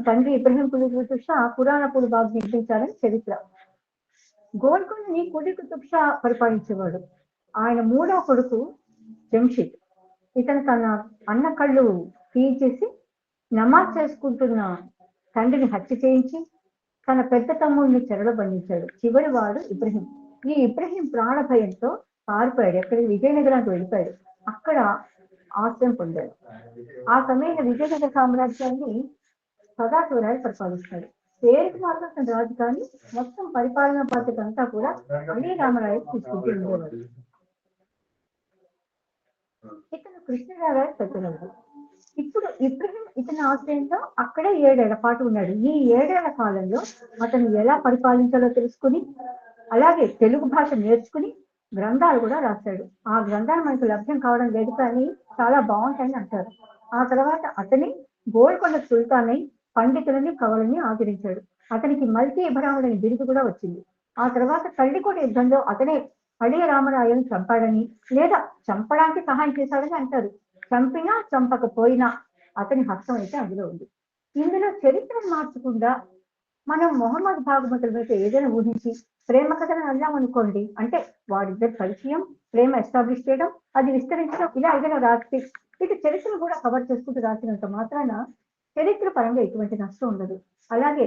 తండ్రి ఇబ్రహీం కులీ కుతుబ్ షా పురాణపూర్ బాగ్ నిర్మించాలని చరిత్ర. గోల్కొండని కులీ కుతుబ్ షా పరిపాలించేవాడు. ఆయన 3వ కొడుకు జంషిద్. ఇతను తన అన్న కళ్ళు తీయించేసి నమాజ్ చేసుకుంటున్న తండ్రిని హత్య చేయించి తన పెద్ద తమ్ముడిని చెరలో బంధించాడు. చివరి వాడు ఇబ్రహీం. ఈ ఇబ్రహీం ప్రాణ భయంతో పారిపోయాడు, ఎక్కడికి విజయనగరానికి వెళ్ళిపోయాడు. అక్కడ ఆశ్రయం పొందాడు. ఆ సమయంలో విజయనగర సామ్రాజ్యాన్ని సదాశివరాయలు పరిపాలిస్తాడు. పేరుకి మాత్రం రాజు కానీ మొత్తం పరిపాలనా బాధ్యత అంతా కూడా అలీ రామరాయలు తీసుకుంటూ ఉండేవాడు. ఇతను కృష్ణదేవరాయలు పెద్దవాడు. ఇప్పుడు ఇబ్రహీం ఇతని ఆశ్రయంలో అక్కడే 7 ఏళ్ల పాటు ఉన్నాడు. ఈ 7 ఏళ్ల కాలంలో అతను ఎలా పరిపాలించాలో తెలుసుకుని, అలాగే తెలుగు భాష నేర్చుకుని గ్రంథాలు కూడా రాశాడు. ఆ గ్రంథాలు మనకు లభ్యం కావడం లేదు కానీ చాలా బాగుంటాయని అంటారు. ఆ తర్వాత అతని గోల్కొండ సుల్తాన్ అయి పండితులని కవులని ఆదరించాడు. అతనికి మల్కి ఇబ్రాహ్మణుడు అనే బిరుదు కూడా వచ్చింది. ఆ తర్వాత కళ్ళికోట యుద్ధంలో అతనే అళీ రామరాయను చంపాడని లేదా చంపడానికి సహాయం చేశాడని అంటారు. చంపినా చంపకపోయినా అతని హస్తం అయితే అందులో ఉంది. ఇందులో చరిత్రను మార్చకుండా మనం మొహమ్మద్ భాగవతుల మీద ఏదైనా ఊహించి ప్రేమ కథను అన్నాం అనుకోండి, అంటే వాడిద్దరు పరిచయం, ప్రేమ ఎస్టాబ్లిష్ చేయడం, అది విస్తరించడం, ఇలా ఏదైనా రాసి ఇటు చరిత్రను కూడా కవర్ చేసుకుంటూ రాసినంత మాత్రాన చరిత్ర పరంగా ఎటువంటి నష్టం ఉండదు. అలాగే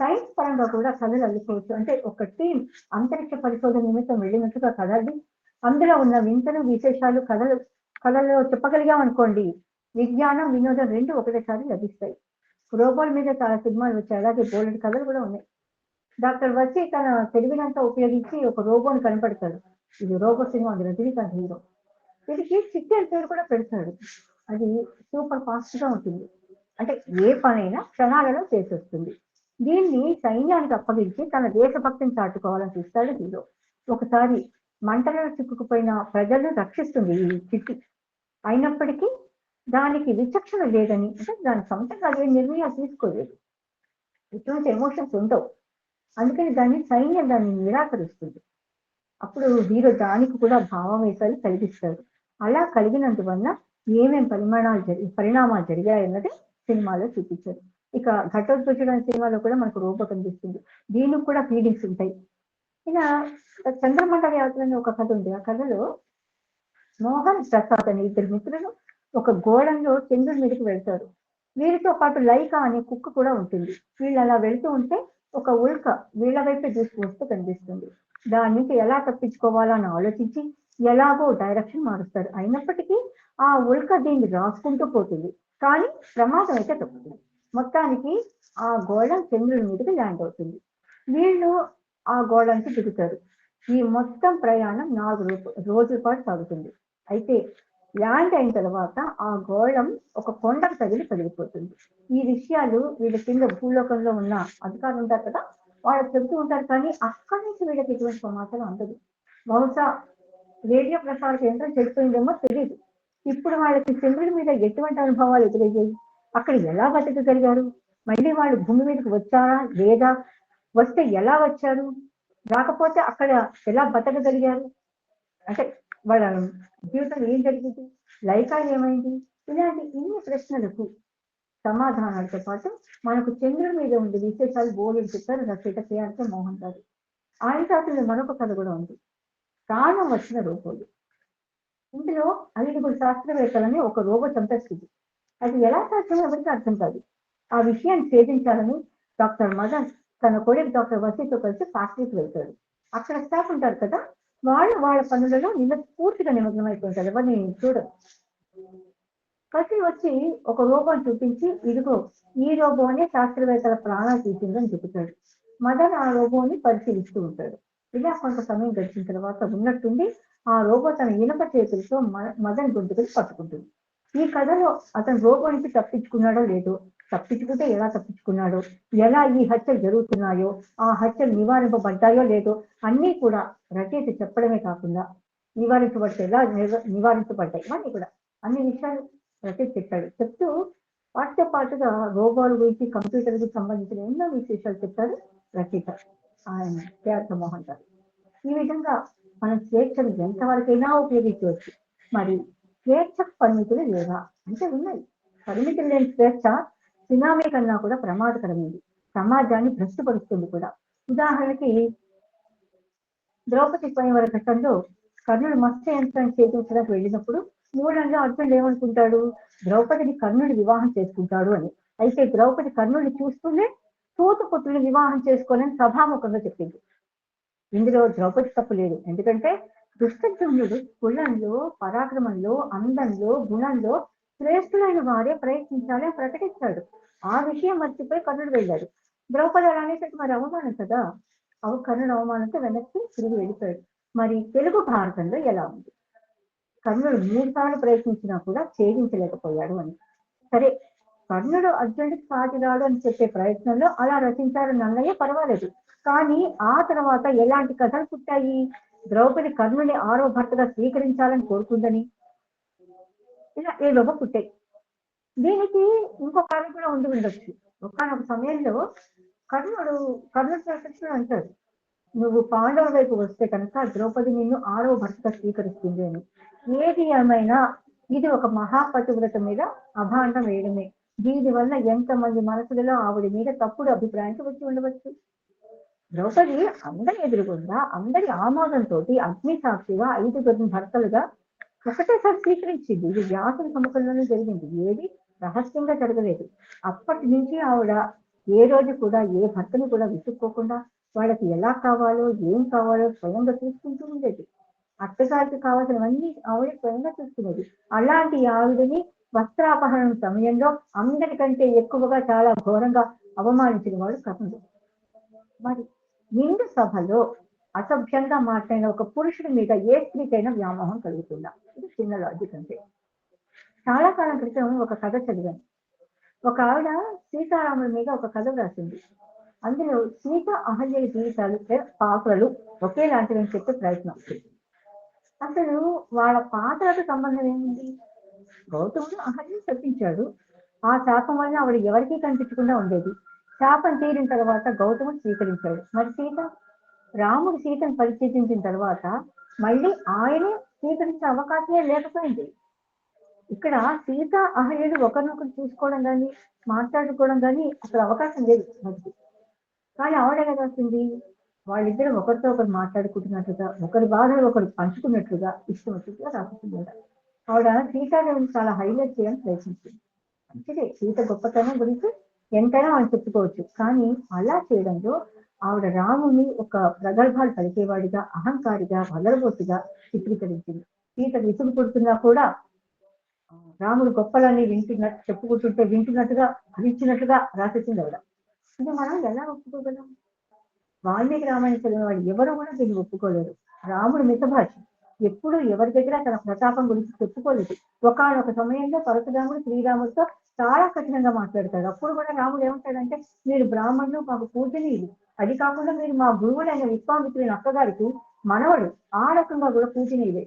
సైన్స్ పరంగా కూడా కథలు అల్లుకోవచ్చు. అంటే ఒక టీం అంతరిక్ష పరిశోధన నిమిత్తం వెళ్ళినట్టుగా కథల్ని, అందులో ఉన్న వింతలు విశేషాలు కథల్లో చెప్పగలిగాం అనుకోండి, విజ్ఞానం వినోదం 2 ఒకటేసారి లభిస్తాయి. రోబోల మీద చాలా సినిమాలు వచ్చాయి, అలాగే బోల్డ్ కథలు కూడా ఉన్నాయి. డాక్టర్ వచ్చి తన తెలివినంతా ఉపయోగించి ఒక రోబోని కనపడతాడు. ఇది రోబో సినిమా, అది రజనీకాంత్ హీరో. వీడికి చిట్టి అని పేరు కూడా పెడతాడు. అది సూపర్ ఫాస్ట్ గా ఉంటుంది, అంటే ఏ పనైనా క్షణాలలో చేసేస్తుంది. దీన్ని సైన్యానికి అప్పగించి తన దేశభక్తిని చాటుకోవాలని చూస్తాడు హీరో. ఒకసారి మంటలలో చిక్కుకుపోయిన ప్రజలను రక్షిస్తుంది ఈ చిట్టి. అయినప్పటికీ దానికి విచక్షణ లేదని, అంటే దాని సొంతంగా ఏ నిర్ణయాలు తీసుకోలేదు, ఇటువంటి ఎమోషన్స్ ఉండవు, అందుకని సైన్యం దాన్ని నిరాకరిస్తుంది. అప్పుడు హీరో దానికి కూడా భావవేశాలు కలిగిస్తాడు. అలా కలిగినందువల్ల ఏమేం పరిణామాలు జరిగాయన్నది సినిమాలో చూపించారు. ఇక ఘటోత్కచుడు అనే సినిమాలో కూడా మనకు రోబో కనిపిస్తుంది. దీనికి కూడా ఫీలింగ్స్ ఉంటాయి. ఇక చంద్రమండల యాత్ర అనే ఒక కథ ఉంది. ఆ కథలో మోహన్ ప్రసాద్ అనే 2 మిత్రులు ఒక గోళంలో చంద్రుడి మీదకి వెళ్తారు. వీరితో పాటు లైక అనే కుక్క కూడా ఉంటుంది. వీళ్ళు అలా వెళ్తూ ఉంటే ఒక ఉల్క వీళ్ళ వైపే దూసుకు వస్తూ కనిపిస్తుంది. దాని నుంచి ఎలా తప్పించుకోవాలని ఆలోచించి ఎలాగో డైరెక్షన్ మారుస్తారు. అయినప్పటికీ ఆ ఉల్క దీన్ని రాసుకుంటూ పోతుంది, కానీ ప్రమాదం అయితే తప్పుతుంది. మొత్తానికి ఆ గోళం చంద్రుడి మీదకి ల్యాండ్ అవుతుంది. వీళ్ళు ఆ గోళానికి దిగుతారు. ఈ మొత్తం ప్రయాణం 4 రోజుల పాటు సాగుతుంది. అయితే ల్యాండ్ అయిన తర్వాత ఆ గోళం ఒక కొండకు తగిలి పగిలిపోతుంది. ఈ విషయాలు వీళ్ళ కింద భూలోకంలో ఉన్న అధికారులు ఉంటారు కదా, వాళ్ళకి చెబుతూ ఉంటారు, కానీ అక్కడి నుంచి వీళ్ళకి ఎటువంటి సమాచారం అందదు. బహుశా రేడియో ప్రసార కేంద్రం చెడిపోయిందేమో తెలియదు. ఇప్పుడు వాళ్ళకి చంద్రుడి మీద ఎటువంటి అనుభవాలు ఎదురయ్యాయి, అక్కడ ఎలా బతకగలిగారు, మళ్ళీ వాళ్ళు భూమి మీదకి వచ్చారా లేదా, వస్తే ఎలా వచ్చారు, రాకపోతే అక్కడ ఎలా బతకగలిగారు, అంటే వాళ్ళ జీవితంలో ఏం జరిగింది, లైకా ఏమైంది, ఇలాంటి ఇన్ని ప్రశ్నలకు సమాధానాలతో పాటు మనకు చంద్రుడి మీద ఉండే విశేషాలు బోర్డు చెప్పారు రచయిత కేఆర్ మోహన్ గారు. ఆయన రాసిన మరొక కథ కూడా ఉంది, ప్రాణం వచ్చిన రోబోలు. ఇందులో 5 శాస్త్రవేత్తలని ఒక రోబో చంపేస్తుంది. అది ఎలా సాధ్యం ఎవరికి అర్థం కాదు. ఆ విషయాన్ని ఛేదించాలని డాక్టర్ మదన్ తన కొడుకు డాక్టర్ వసీతో కలిసి ఫ్యాక్టరీకి వెళ్తాడు. అక్కడ స్టాఫ్ ఉంటారు కదా, వాళ్ళ పనులలో పూర్తిగా నిమగ్నం అయిపోతారు, ఎవరిని చూడరు. కసి వచ్చి ఒక రోబోని చూపించి, ఇదిగో ఈ రోబోనే శాస్త్రవేత్తల ప్రాణాలు తీసిందని చెబుతాడు. మదన్ ఆ రోబోని పరిశీలిస్తూ ఉంటాడు. ఇలా కొంత సమయం గడిచిన తర్వాత ఉన్నట్టుండి ఆ రోబో తన ఇనప చేతులతో మదన్ గొంతుకుని పట్టుకుంటుంది. ఈ కథలో అతను రోబో నుంచి తప్పించుకున్నాడో లేదో, తప్పించుకుంటే ఎలా తప్పించుకున్నాడో, ఎలా ఈ హత్యలు జరుగుతున్నాయో, ఆ హత్యలు నివారింపబడ్డాయో లేదో అన్నీ కూడా రచయిత చెప్పడమే కాకుండా నివారించబడితే ఎలా నివారించబడ్డాయి ఇవన్నీ కూడా అన్ని విషయాలు రచయిత చెప్పాడు. చెప్తూ వాటితో పాటుగా రోబోల గురించి, కంప్యూటర్కి సంబంధించిన ఎన్నో విశేషాలు చెప్పారు రచయిత ఆయన కేఆర్ మోహన్ గారు. ఈ విధంగా మనం స్వేచ్ఛను ఎంతవరకైనా ఉపయోగించవచ్చు. మరి స్వేచ్ఛ పరిమితులు లేదా అంటే ఉన్నాయి. పరిమితులు లేని స్వేచ్ఛ సునామీ కన్నా కూడా ప్రమాదకరమైంది, సమాజాన్ని భ్రష్టుపరుస్తుంది కూడా. ఉదాహరణకి ద్రౌపది స్వయంవర ఘట్టంలో కర్ణుడు మత్స్య యంత్రాన్ని చేయించడానికి వెళ్ళినప్పుడు మూలంలో అర్జునుడు ఏమనుకుంటాడు, ద్రౌపదిని కర్ణుడి వివాహం చేసుకుంటాడు అని. అయితే ద్రౌపది కర్ణుడిని చూస్తూనే సూతపుత్రుని వివాహం చేసుకోవాలని సభాముఖంగా చెప్పింది. ఇందులో ద్రౌపది తప్పు లేదు, ఎందుకంటే దుష్టజనుడు కులంలో, పరాక్రమంలో, అందంలో, గుణంలో శ్రేష్ఠులైన వారే ప్రయత్నించాలని ప్రకటిస్తాడు. ఆ విషయం మర్చిపోయి కర్ణుడు వెళ్ళాడు. ద్రౌపది అలా అనేసరికి మరి అవమానం కదా. కర్ణుడు అవమానంతో వెనక్కి తిరిగి వెళ్ళిపోయాడు. మరి తెలుగు భారతంలో ఎలా ఉంది? కర్ణుడు 3 సార్లు ప్రయత్నించినా కూడా ఛేదించలేకపోయాడు అని. సరే, కర్ణుడు అర్జునుడికి సాటి రాడు అని చెప్పే ప్రయత్నంలో అలా రచించారని అన్నయ్య పర్వాలేదు. కానీ ఆ తర్వాత ఎలాంటి కథలు పుట్టాయి? ద్రౌపది కర్ణుని 6వ భర్తగా స్వీకరించాలని కోరుకుందని ఇలా ఏవేవో పుట్టాయి. దీనికి ఇంకో కారణం కూడా ఉండి ఉండొచ్చు. ఒకనొక సమయంలో కర్ణుడు ప్రకృష్ణుడు అంటాడు, నువ్వు పాండవుల వైపు వస్తే కనుక ద్రౌపది నిన్ను 6వ భర్తగా స్వీకరిస్తుంది అని. ఏది ఏమైనా ఇది ఒక మహాపతివ్రత మీద అభాండం వేయడమే. దీని వల్ల ఎంతమంది మనసులలో ఆవిడ మీద తప్పుడు అభిప్రాయానికి వచ్చి ఉండవచ్చు. ద్రౌపది అందరి ఎదురుగుండా అందరి ఆమోదంతో అగ్ని సాక్షిగా 5 భర్తలుగా ఒకటేసారి స్వీకరించింది. ఇది వ్యాసుల సముఖంలోనే జరిగింది, ఏది రహస్యంగా జరగలేదు. అప్పటి నుంచి ఆవిడ ఏ రోజు కూడా ఏ భర్తని కూడా విసుక్కోకుండా వాళ్ళకి ఎలా కావాలో ఏం కావాలో స్వయంగా చూసుకుంటూ ఉండేది. అత్తగారికి కావాల్సినవన్నీ ఆవిడ స్వయంగా చూసుకునేది. అలాంటి ఆవిడని వస్త్రాపహరణ సమయంలో అందరికంటే ఎక్కువగా చాలా ఘోరంగా అవమానించిన వాడు కర్ణుడు. మరి నిండు సభలో అసభ్యంగా మాట్లాడిన ఒక పురుషుడి మీద ఏ స్త్రీకైనా వ్యామోహం కలుగుతుందా? ఇది చిన్న లాజిక్ అంతే. చాలా కాలం క్రితం ఒక కథ చదివాను. ఒక ఆవిడ సీతారాముల మీద ఒక కథ రాసింది. అందులో సీత అహల్య జీవితాలు పాత్రలు ఒకేలాంటివని చెప్పే ప్రయత్నం. అసలు వాళ్ళ పాత్రలకు సంబంధం ఏముంది? గౌతముడు అహల్యను శపించాడు. ఆ శాపం వల్ల ఆవిడ ఎవరికీ కనిపించకుండా ఉండేది. శాపం తీరిన తర్వాత గౌతముడు స్వీకరించాడు. మరి సీత, రాముడు సీతను పరిచయించిన తర్వాత మళ్ళీ ఆయనే స్వీకరించే అవకాశమే లేకపోయింది. ఇక్కడ సీత అహల్యుడు ఒకరినొకరు చూసుకోవడం కానీ మాట్లాడుకోవడం కానీ అసలు అవకాశం లేదు మనకి. కానీ ఆవిడ ఎలా రాసింది? వాళ్ళిద్దరు ఒకరితో ఒకరు మాట్లాడుకుంటున్నట్లుగా, ఒకరి బాధలు ఒకరు పంచుకున్నట్లుగా, ఇష్టం వచ్చినట్టుగా రాస్తుంది. ఆవిడ సీతాదేవిని చాలా హైలైట్ చేయడానికి ప్రయత్నించింది. మంచిదే, సీత గొప్పతనం గురించి ఎంతైనా మనం చెప్పుకోవచ్చు. కానీ అలా చేయడంలో ఆవిడ రాముని ఒక ప్రగల్భాలు పలికేవాడిగా, అహంకారిగా, వదలబోతుగా చిత్రీకరించింది. సీత విసుగు పుడుతున్నా కూడా రాముడు గొప్పలని వింటున్నట్టుగా భరించినట్టుగా రాసేసింది ఆవిడ. ఇది మనం ఎలా ఒప్పుకోగలం? వాల్మీకి రామాయణం చదివిన వాళ్ళు ఎవరు కూడా దీన్ని ఒప్పుకోలేరు. రాముడు మితభాషి, ఎప్పుడు ఎవరి దగ్గర తన ప్రతాపం గురించి చెప్పుకోలేదు. ఒకనొక సమయంలో పరశురాముడు శ్రీరాముడితో చాలా కఠినంగా మాట్లాడతాడు. అప్పుడు కూడా రాముడు ఏమంటాడంటే, మీరు బ్రాహ్మణులు, మాకు పూజనీయులు, అది కాకుండా మీరు మా గురువుడైన విశ్వామిత్రుని అక్కగారికి మనవడు, ఆ రకంగా కూడా పూజనీయులే.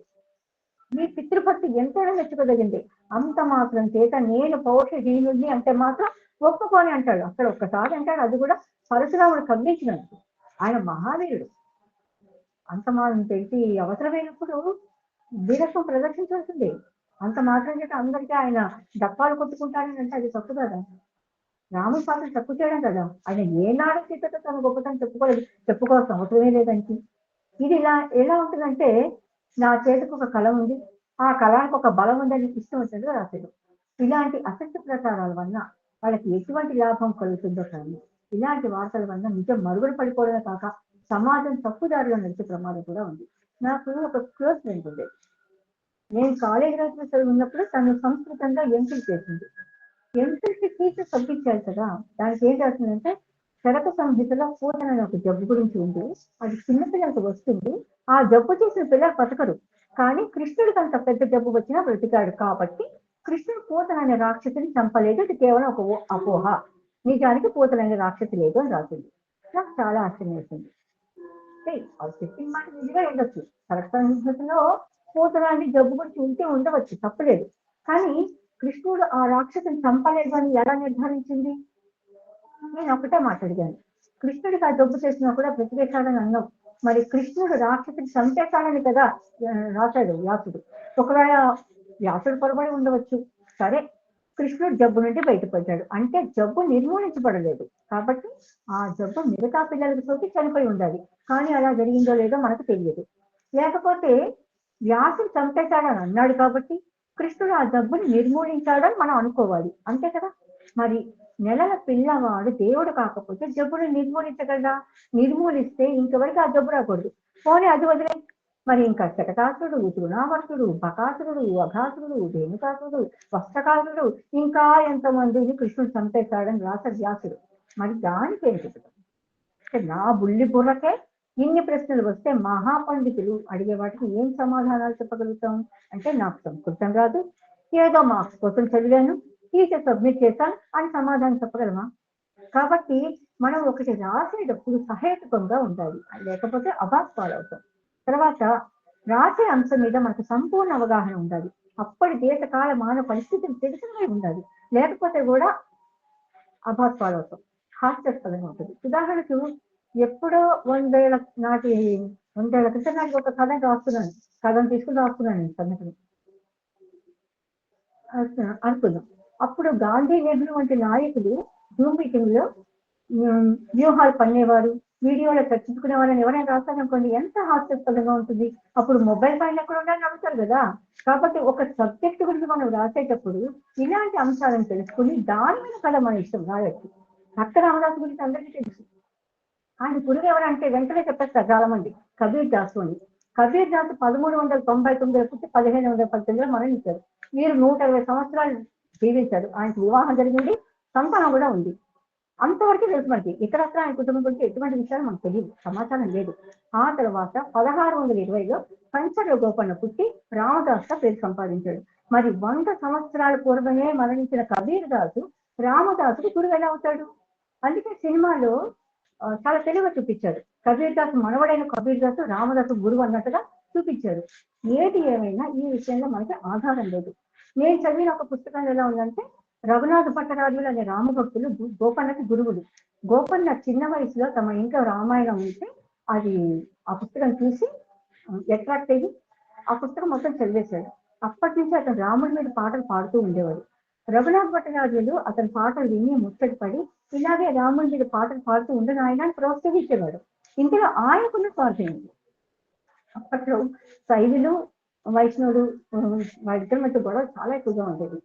మీ పితృభక్తి ఎంతైనా మెచ్చుకోదగింది, అంత మాత్రం చేత నేను పౌరుషహీనుడిని అంటే మాత్రం ఒప్పుకొని అంటాడు. అక్కడ ఒక్కసారి అంటాడు, అది కూడా పరశురాముడు ఖండించినట్టు. ఆయన మహావీరుడు, అంత మాత్రం తెలిసి అవసరమైనప్పుడు వీరత్వం ప్రదర్శించాల్సిందే. అంత మాత్రం చేత అందరికీ ఆయన డప్పాలు కొట్టుకుంటాడని అంటే అది తప్పు కదా. రాముడి పాత్ర తప్పు చేయడం కదా. ఆయన ఏనాడు సీతతో తన గొప్పతనం చెప్పుకోవాల్సిన అవసరమే లేదండి. ఇది ఎలా ఉంటుందంటే, నా చేతికి ఒక కళ ఉంది, ఆ కళానికి ఒక బలం ఉందని ఇష్టం వచ్చినట్టుగా రాశాడు. ఇలాంటి అసత్య ప్రచారాల వల్ల వాళ్ళకి ఎటువంటి లాభం కలుగుతుందో కానీ, ఇలాంటి వార్తల వల్ల నిజం మరుగుడు పడిపోవడమే కాక సమాజం తప్పుదారిలో నడిచే ప్రమాదం కూడా ఉంది. నాకు ఒక క్లోజ్ ఫ్రెండ్ ఉంది. నేను కాలేజీ రోజులు చదువున్నప్పుడు తను సంస్కృతంగా ఎంపిక చేసింది. ఎంపిక టీచర్ పంపించాలి కదా, దానికి ఏం చేస్తుందంటే, చరక సంహితలో పూతన అనే ఒక జబ్బు గురించి ఉంది. అది చిన్నపిల్లలకు వస్తుంది. ఆ జబ్బు చేసిన పిల్లలు బతకరు. కానీ కృష్ణుడికి అంత పెద్ద జబ్బు వచ్చినా బ్రతికాడు కాబట్టి కృష్ణుడు పూతన అనే రాక్షసిని చంపలేదు, ఇది కేవలం ఒక అపోహ, నిజానికి పూతన అనే రాక్షసి లేదు అని రాసింది. నాకు చాలా ఆశ్చర్యం వేసింది. అది చెప్పిన మాట నిజంగా ఉండొచ్చు. చరక సంహితలో పూతన అనే జబ్బు గురించి ఉంటే ఉండవచ్చు, తప్పలేదు. కానీ కృష్ణుడు ఆ రాక్షసిని చంపలేదు అని ఎలా నిర్ధారించింది? నేను ఒకటే మాట్లాడిగాను, కృష్ణుడికి ఆ జబ్బు చేసినా కూడా బ్రతికేశాడని అన్నావు. మరి కృష్ణుడు రాక్షసుని చంపేశాడని కదా రాశాడు వ్యాసుడు. ఒకవేళ వ్యాసుడు పొరబడి ఉండవచ్చు. సరే, కృష్ణుడు జబ్బు నుండి బయటపడ్డాడు అంటే జబ్బు నిర్మూలించబడలేదు. కాబట్టి ఆ జబ్బు మిగతా పిల్లలకి సోకి చనిపోయి ఉండాలి. కానీ అలా జరిగిందో లేదో మనకు తెలియదు. లేకపోతే వ్యాసుడు చంపేశాడని అన్నాడు కాబట్టి కృష్ణుడు ఆ జబ్బుని నిర్మూలించాడని మనం అనుకోవాలి, అంతే కదా. మరి నెలల పిల్లవాడు దేవుడు కాకపోతే జబ్బును నిర్మూలించగలరా? నిర్మూలిస్తే ఇంకెవరికి ఆ జబ్బు రాకూడదు. పోనీ అది వదిలే, మరి ఇంకా శకటాసురుడు, తృణావర్తుడు, బకాసురుడు, అఘాసురుడు, ధేనుకాసురుడు, వస్త్రకాసురుడు, ఇంకా ఎంతమందిని కృష్ణుడు చంపేశాడని రాస వ్యాసుడు. మరి దానికి ఏం చెబుతాం? నా బుల్లి బుర్రకే ఇన్ని ప్రశ్నలు వస్తే మహాపండితులు అడిగే వాటికి ఏం సమాధానాలు చెప్పగలుగుతాం? అంటే నాకు సంస్కృతం రాదు, ఏదో మార్క్స్ కోసం చదివాను, టీచర్ సబ్మిట్ చేశాను అని సమాధానం చెప్పగలమా? కాబట్టి మనం ఒకటి రాసేటప్పుడు సహేతుకంగా ఉండాలి, లేకపోతే అభాస్పాలు అవుతాం. తర్వాత రాసే అంశం మీద మనకు సంపూర్ణ అవగాహన ఉండాలి. అప్పటి దేశకాల మానవ పరిస్థితులు తెలిసినవి ఉండాలి, లేకపోతే కూడా అభాస్పాలు అవుతాం, హాస్యాస్పదంగా ఉంటుంది. ఉదాహరణకు ఎప్పుడో 100 ఏళ్ల క్రితం నాటి ఒక కథను రాస్తున్నాను, కథను తీసుకుని రాస్తున్నాను నేను సంగతిని అనుకుందాం. అప్పుడు గాంధీ, నెహ్రూ వంటి నాయకులు జూమ్ మీటింగ్ లో వ్యూహాలు పన్నేవారు, వీడియోలో చర్చించుకునేవారని ఎవరైనా రాస్తారనుకోండి, ఎంత హాస్యాస్పదంగా ఉంటుంది. అప్పుడు మొబైల్ ఫోన్ ఎక్కడ ఉండాలని నమ్ముతారు కదా. కాబట్టి ఒక సబ్జెక్ట్ గురించి మనం రాసేటప్పుడు ఇలాంటి అంశాలను తెలుసుకుని దాని మీద కథ మన ఇష్టం రాయొచ్చు. భక్త రామదాసు గురించి అందరికీ తెలుసు. ఆయన గురువు ఎవరంటే వెంటనే చెప్పేస్తారు చాలా మంది, కబీర్ దాసు అని. కబీర్ దాసు 1399 పుట్టి 1519లో మరణించారు. వీరు 120 సంవత్సరాలు జీవించారు. ఆయనకు వివాహం జరిగింది, సంతానం కూడా ఉంది. అంతవరకు తెలుసు మనకి. ఇతరత్ర ఆయన కుటుంబం గురించి ఎటువంటి విషయాలు మనకు తెలియదు, సమాచారం లేదు. ఆ తర్వాత 1620లో కంచర్ల గోపన్న పుట్టి రామదాస్గా పేరు సంపాదించాడు. మరి 100 సంవత్సరాల పూర్వమే మరణించిన కబీర్ దాసు రామదాసుకు గురువు ఎలా అవుతాడు? అందుకే సినిమాలో చాలా తెలివిగా చూపించారు. కబీర్ దాసు మనవడైన కబీర్ దాసు రామదాసు గురువు అన్నట్టుగా చూపించారు. ఏది ఏమైనా ఈ విషయంలో మనకి ఆధారం లేదు. నేను చదివిన ఒక పుస్తకం ఎలా ఉందంటే, రఘునాథ భట్టరాజులు అనే రామభక్తులు గోపన్నకి గురువులు. గోపన్న చిన్న వయసులో తమ ఇంట్లో రామాయణం ఉంటే అది ఆ పుస్తకం చూసి అట్రాక్ట్ అయ్యి ఆ పుస్తకం మొత్తం చదివేశాడు. అప్పటి నుంచి అతను రాముడి మీద పాటలు పాడుతూ ఉండేవాడు. రఘునాథ భట్టరాజులు అతని పాటలు విని ముచ్చటి పడి ఇలాగే రాముడి మీద పాటలు పాడుతూ ఉండని ఆయన ప్రోత్సహించేవాడు. ఇందులో ఆయనకున్న స్వార్థం. అప్పట్లో శైవులు వైష్ణవుడు వాళ్ళిద్దరి మధ్య గొడవ చాలా ఎక్కువగా ఉండేది.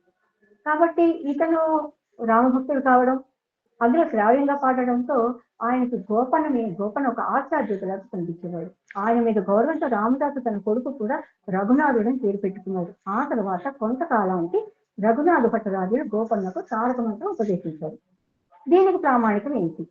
కాబట్టి ఇతను రామభక్తుడు కావడం, అందులో శ్రావ్యంగా పాడడంతో ఆయనకు గోపన్న ఒక ఆచార్యుడిలాగా కనిపించేవాడు. ఆయన మీద గౌరవంతో రామదాసు తన కొడుకు కూడా రఘునాథుడని పేరు పెట్టుకున్నాడు. ఆ తర్వాత కొంతకాలానికి రఘునాథ భట్టరాజులు గోపన్నకు తారక మంత్రం ఉపదేశించారు. దీనికి ప్రామాణికం ఏంటి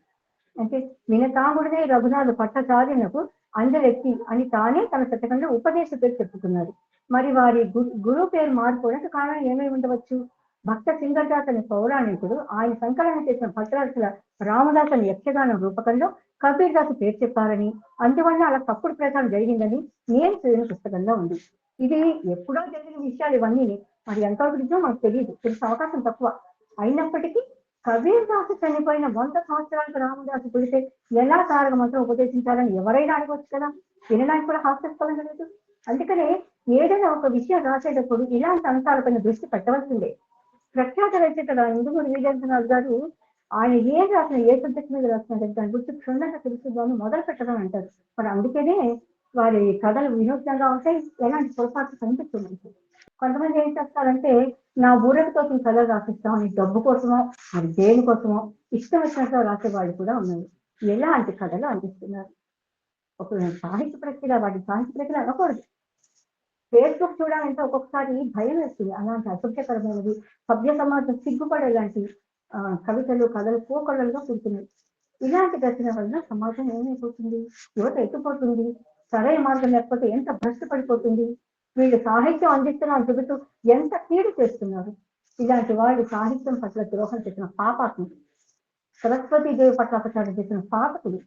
అంటే, వినతాగుడినే రఘునాథ భట్టాచార్యునకు అంజలెత్తి అని తానే తన శతకంలో ఉపదేశ పేరు చెప్పుకున్నాడు. మరి వారి గురువు పేరు మారిపోవడానికి కారణం ఏమై ఉండవచ్చు? భక్త సింగదాస్ అనే పౌరాణికుడు ఆయన సంకలనం చేసిన భద్రాసుల రామదాసుని యక్షగానం రూపకంలో కబీర్ దాసు పేరు చెప్పారని, అందువల్ల అలా తప్పుడు ప్రచారం జరిగిందని నేను చదివిన పుస్తకంలో ఉంది. ఇది ఎప్పుడో జరిగిన విషయాలు ఇవన్నీ. మరి ఎంతవరకు నిజమో మనకు తెలియదు, తెలిసే అవకాశం తక్కువ. అయినప్పటికీ కబీర్ దాసు చనిపోయిన 100 సంవత్సరాలకు రామదాసు పుడితే ఎలా తారక మంత్రం ఉపదేశించాలని ఎవరైనా అడగవచ్చు కదా. వినడానికి కూడా హాస్యాస్పదంగా లేదు. అందుకనే ఏదైనా ఒక విషయం రాసేటప్పుడు ఇలాంటి అంశాలపైన దృష్టి పెట్టవలసిందే. ప్రఖ్యాత రచయిత ఇందుమూరి వీరేంద్రనాథ్ గారు ఆయన ఏం రాసిన, ఏ సబ్జెక్ట్ మీద రాసినారంటే దాని గురించి క్షుణ్ణంగా తెలుసుకుందామని మొదలు పెట్టడం అంటారు. మరి అందుకనే వారి కథలు వినూత్నంగా ఉంటాయి, ఎలాంటి పొరపాటు కనిపిస్తుంది. కొంతమంది ఏం చేస్తారంటే, నా ఊరక కోసం కథలు రాసిస్తామని డబ్బు కోసమో మరి దేనికోసమో ఇష్టం వచ్చినట్టుగా రాసేవాళ్ళు కూడా ఉన్నారు. ఎలాంటి కథలు అందిస్తున్నారు? ఒక సాహిత్య ప్రక్రియ, వాటి సాహిత్య ప్రక్రియ అనకూడదు. ఫేస్బుక్ చూడాలంటే ఒక్కొక్కసారి భయం వేస్తుంది. అలాంటి అసభ్యకరమైనది, సభ్య సమాజం సిగ్గుపడేలాంటి కవితలు, కథలు పోకళ్ళగా పుడుతున్నాయి. ఇలాంటి రచన వలన సమాజం ఏమైపోతుంది? యువత ఎత్తుపోతుంది. సరైన మార్గం లేకపోతే ఎంత భ్రష్టు పడిపోతుంది. వీళ్ళు సాహిత్యం అందిస్తున్నారని చెబుతూ ఎంత కీడు చేస్తున్నారు. ఇలాంటి వాళ్ళు సాహిత్యం పట్ల ద్రోహం చేసిన పాపాత్ములు, సరస్వతీదేవి పట్ల అపచారం చేసిన పాపకులు,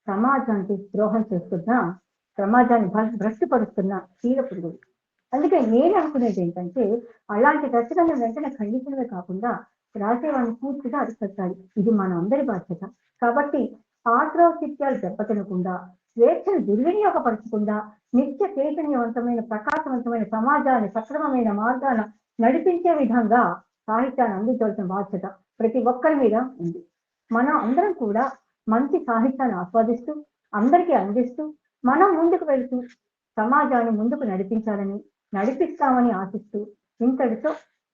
సమాజానికి ద్రోహం చేస్తున్న, సమాజాన్ని భ్రష్టుపరుస్తున్న చీడ పురుగులు. అందుకే నేను అనుకునేది ఏంటంటే, అలాంటి రచనలను వెంటనే ఖండించడమే కాకుండా రాసేవాడిని పూర్తిగా అరికట్టాలి. ఇది మన అందరి బాధ్యత. కాబట్టి పాత్రౌచిత్యాలు దెబ్బతినకుండా, స్వేచ్ఛను దుర్వినియోగపరచకుండా, నిత్య చైతన్యవంతమైన ప్రకాశవంతమైన సమాజాన్ని సక్రమమైన మార్గాన నడిపించే విధంగా సాహిత్యాన్ని అందించవలసిన బాధ్యత ప్రతి ఒక్కరి మీద ఉంది. మనం అందరం కూడా మంచి సాహిత్యాన్ని ఆస్వాదిస్తూ, అందరికీ అందిస్తూ, మనం ముందుకు వెళుతూ సమాజాన్ని ముందుకు నడిపిస్తామని ఆశిస్తూ ఇంతటితో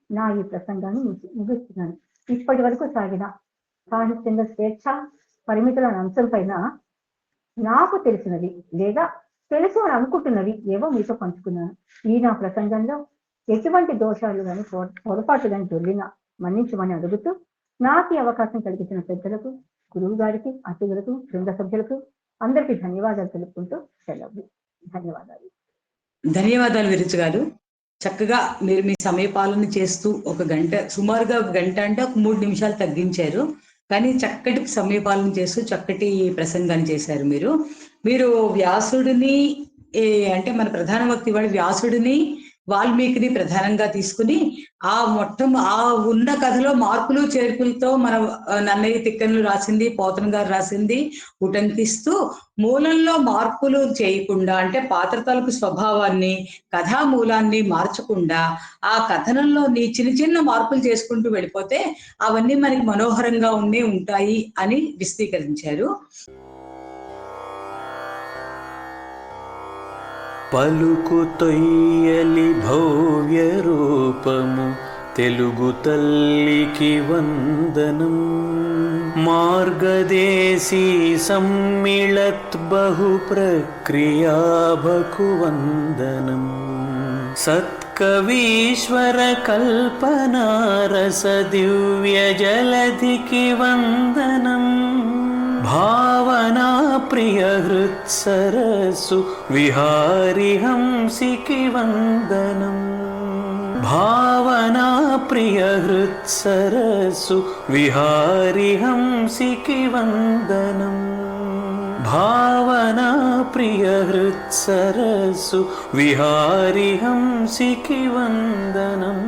నా ఈ ప్రసంగాన్ని ముగిస్తున్నాను. ఇప్పటి వరకు సాగిన సాహిత్యంలో స్వేచ్ఛ, పరిమితుల అంశం పైన నాకు తెలిసినది లేదా తెలుసు అని అనుకుంటున్నవి ఏవో మీతో పంచుకున్నాను. ఈ నా ప్రసంగంలో ఎటువంటి దోషాలు కానీ పొరపాటు కానీ దొరికినా మన్నించమని అడుగుతూ, నాకు ఈ అవకాశం కలిగించిన పెద్దలకు, గురువు గారికి, అతిథులకు, బృంద సభ్యులకు అందరికీ ధన్యవాదాలు తెలుపుకుంటూ సెలవు. ధన్యవాదాలు. ధన్యవాదాలు విరుచు గారు. చక్కగా మీరు మీ సమయపాలన చేస్తూ ఒక గంట, సుమారుగా ఒక గంట అంటే ఒక 3 నిమిషాలు తగ్గించారు. కానీ చక్కటి సమయపాలన చేస్తూ చక్కటి ప్రసంగాన్ని చేశారు మీరు. మీరు వ్యాసుడిని అంటే మన ప్రధాన వక్తి వాడు వ్యాసుడిని, వాల్మీకిని ప్రధానంగా తీసుకుని ఆ ఉన్న కథలో మార్పులు చేర్పులతో మన నన్నయ్య తిక్కనులు రాసింది, పోతన గారు రాసింది ఉటంకిస్తూ మూలంలో మార్పులు చేయకుండా, అంటే పాత్ర తాలూకు స్వభావాన్ని, కథా మూలాన్ని మార్చకుండా ఆ కథనంలో చిన్న చిన్న మార్పులు చేసుకుంటూ వెళ్ళిపోతే అవన్నీ మనకి మనోహరంగా ఉంటాయి అని విశదీకరించారు. పలుకు తొయ్యలి భవ్య రూపము తెలుగు తల్లికి వందనం. మార్గదేశీ సమ్మిళత్ బహు ప్రక్రియాభకు వందనం. సత్కవీశ్వర కల్పనారస దివ్య జలధికి వందనం. భావనా ప్రియ హృత్సరసు విహారి హంసికి వందనం. భావనా ప్రియ హృత్సరసు విహారి హంసికి వందనం. భావనా ప్రియ హృత్సరసు విహారి హంసికి వందనం.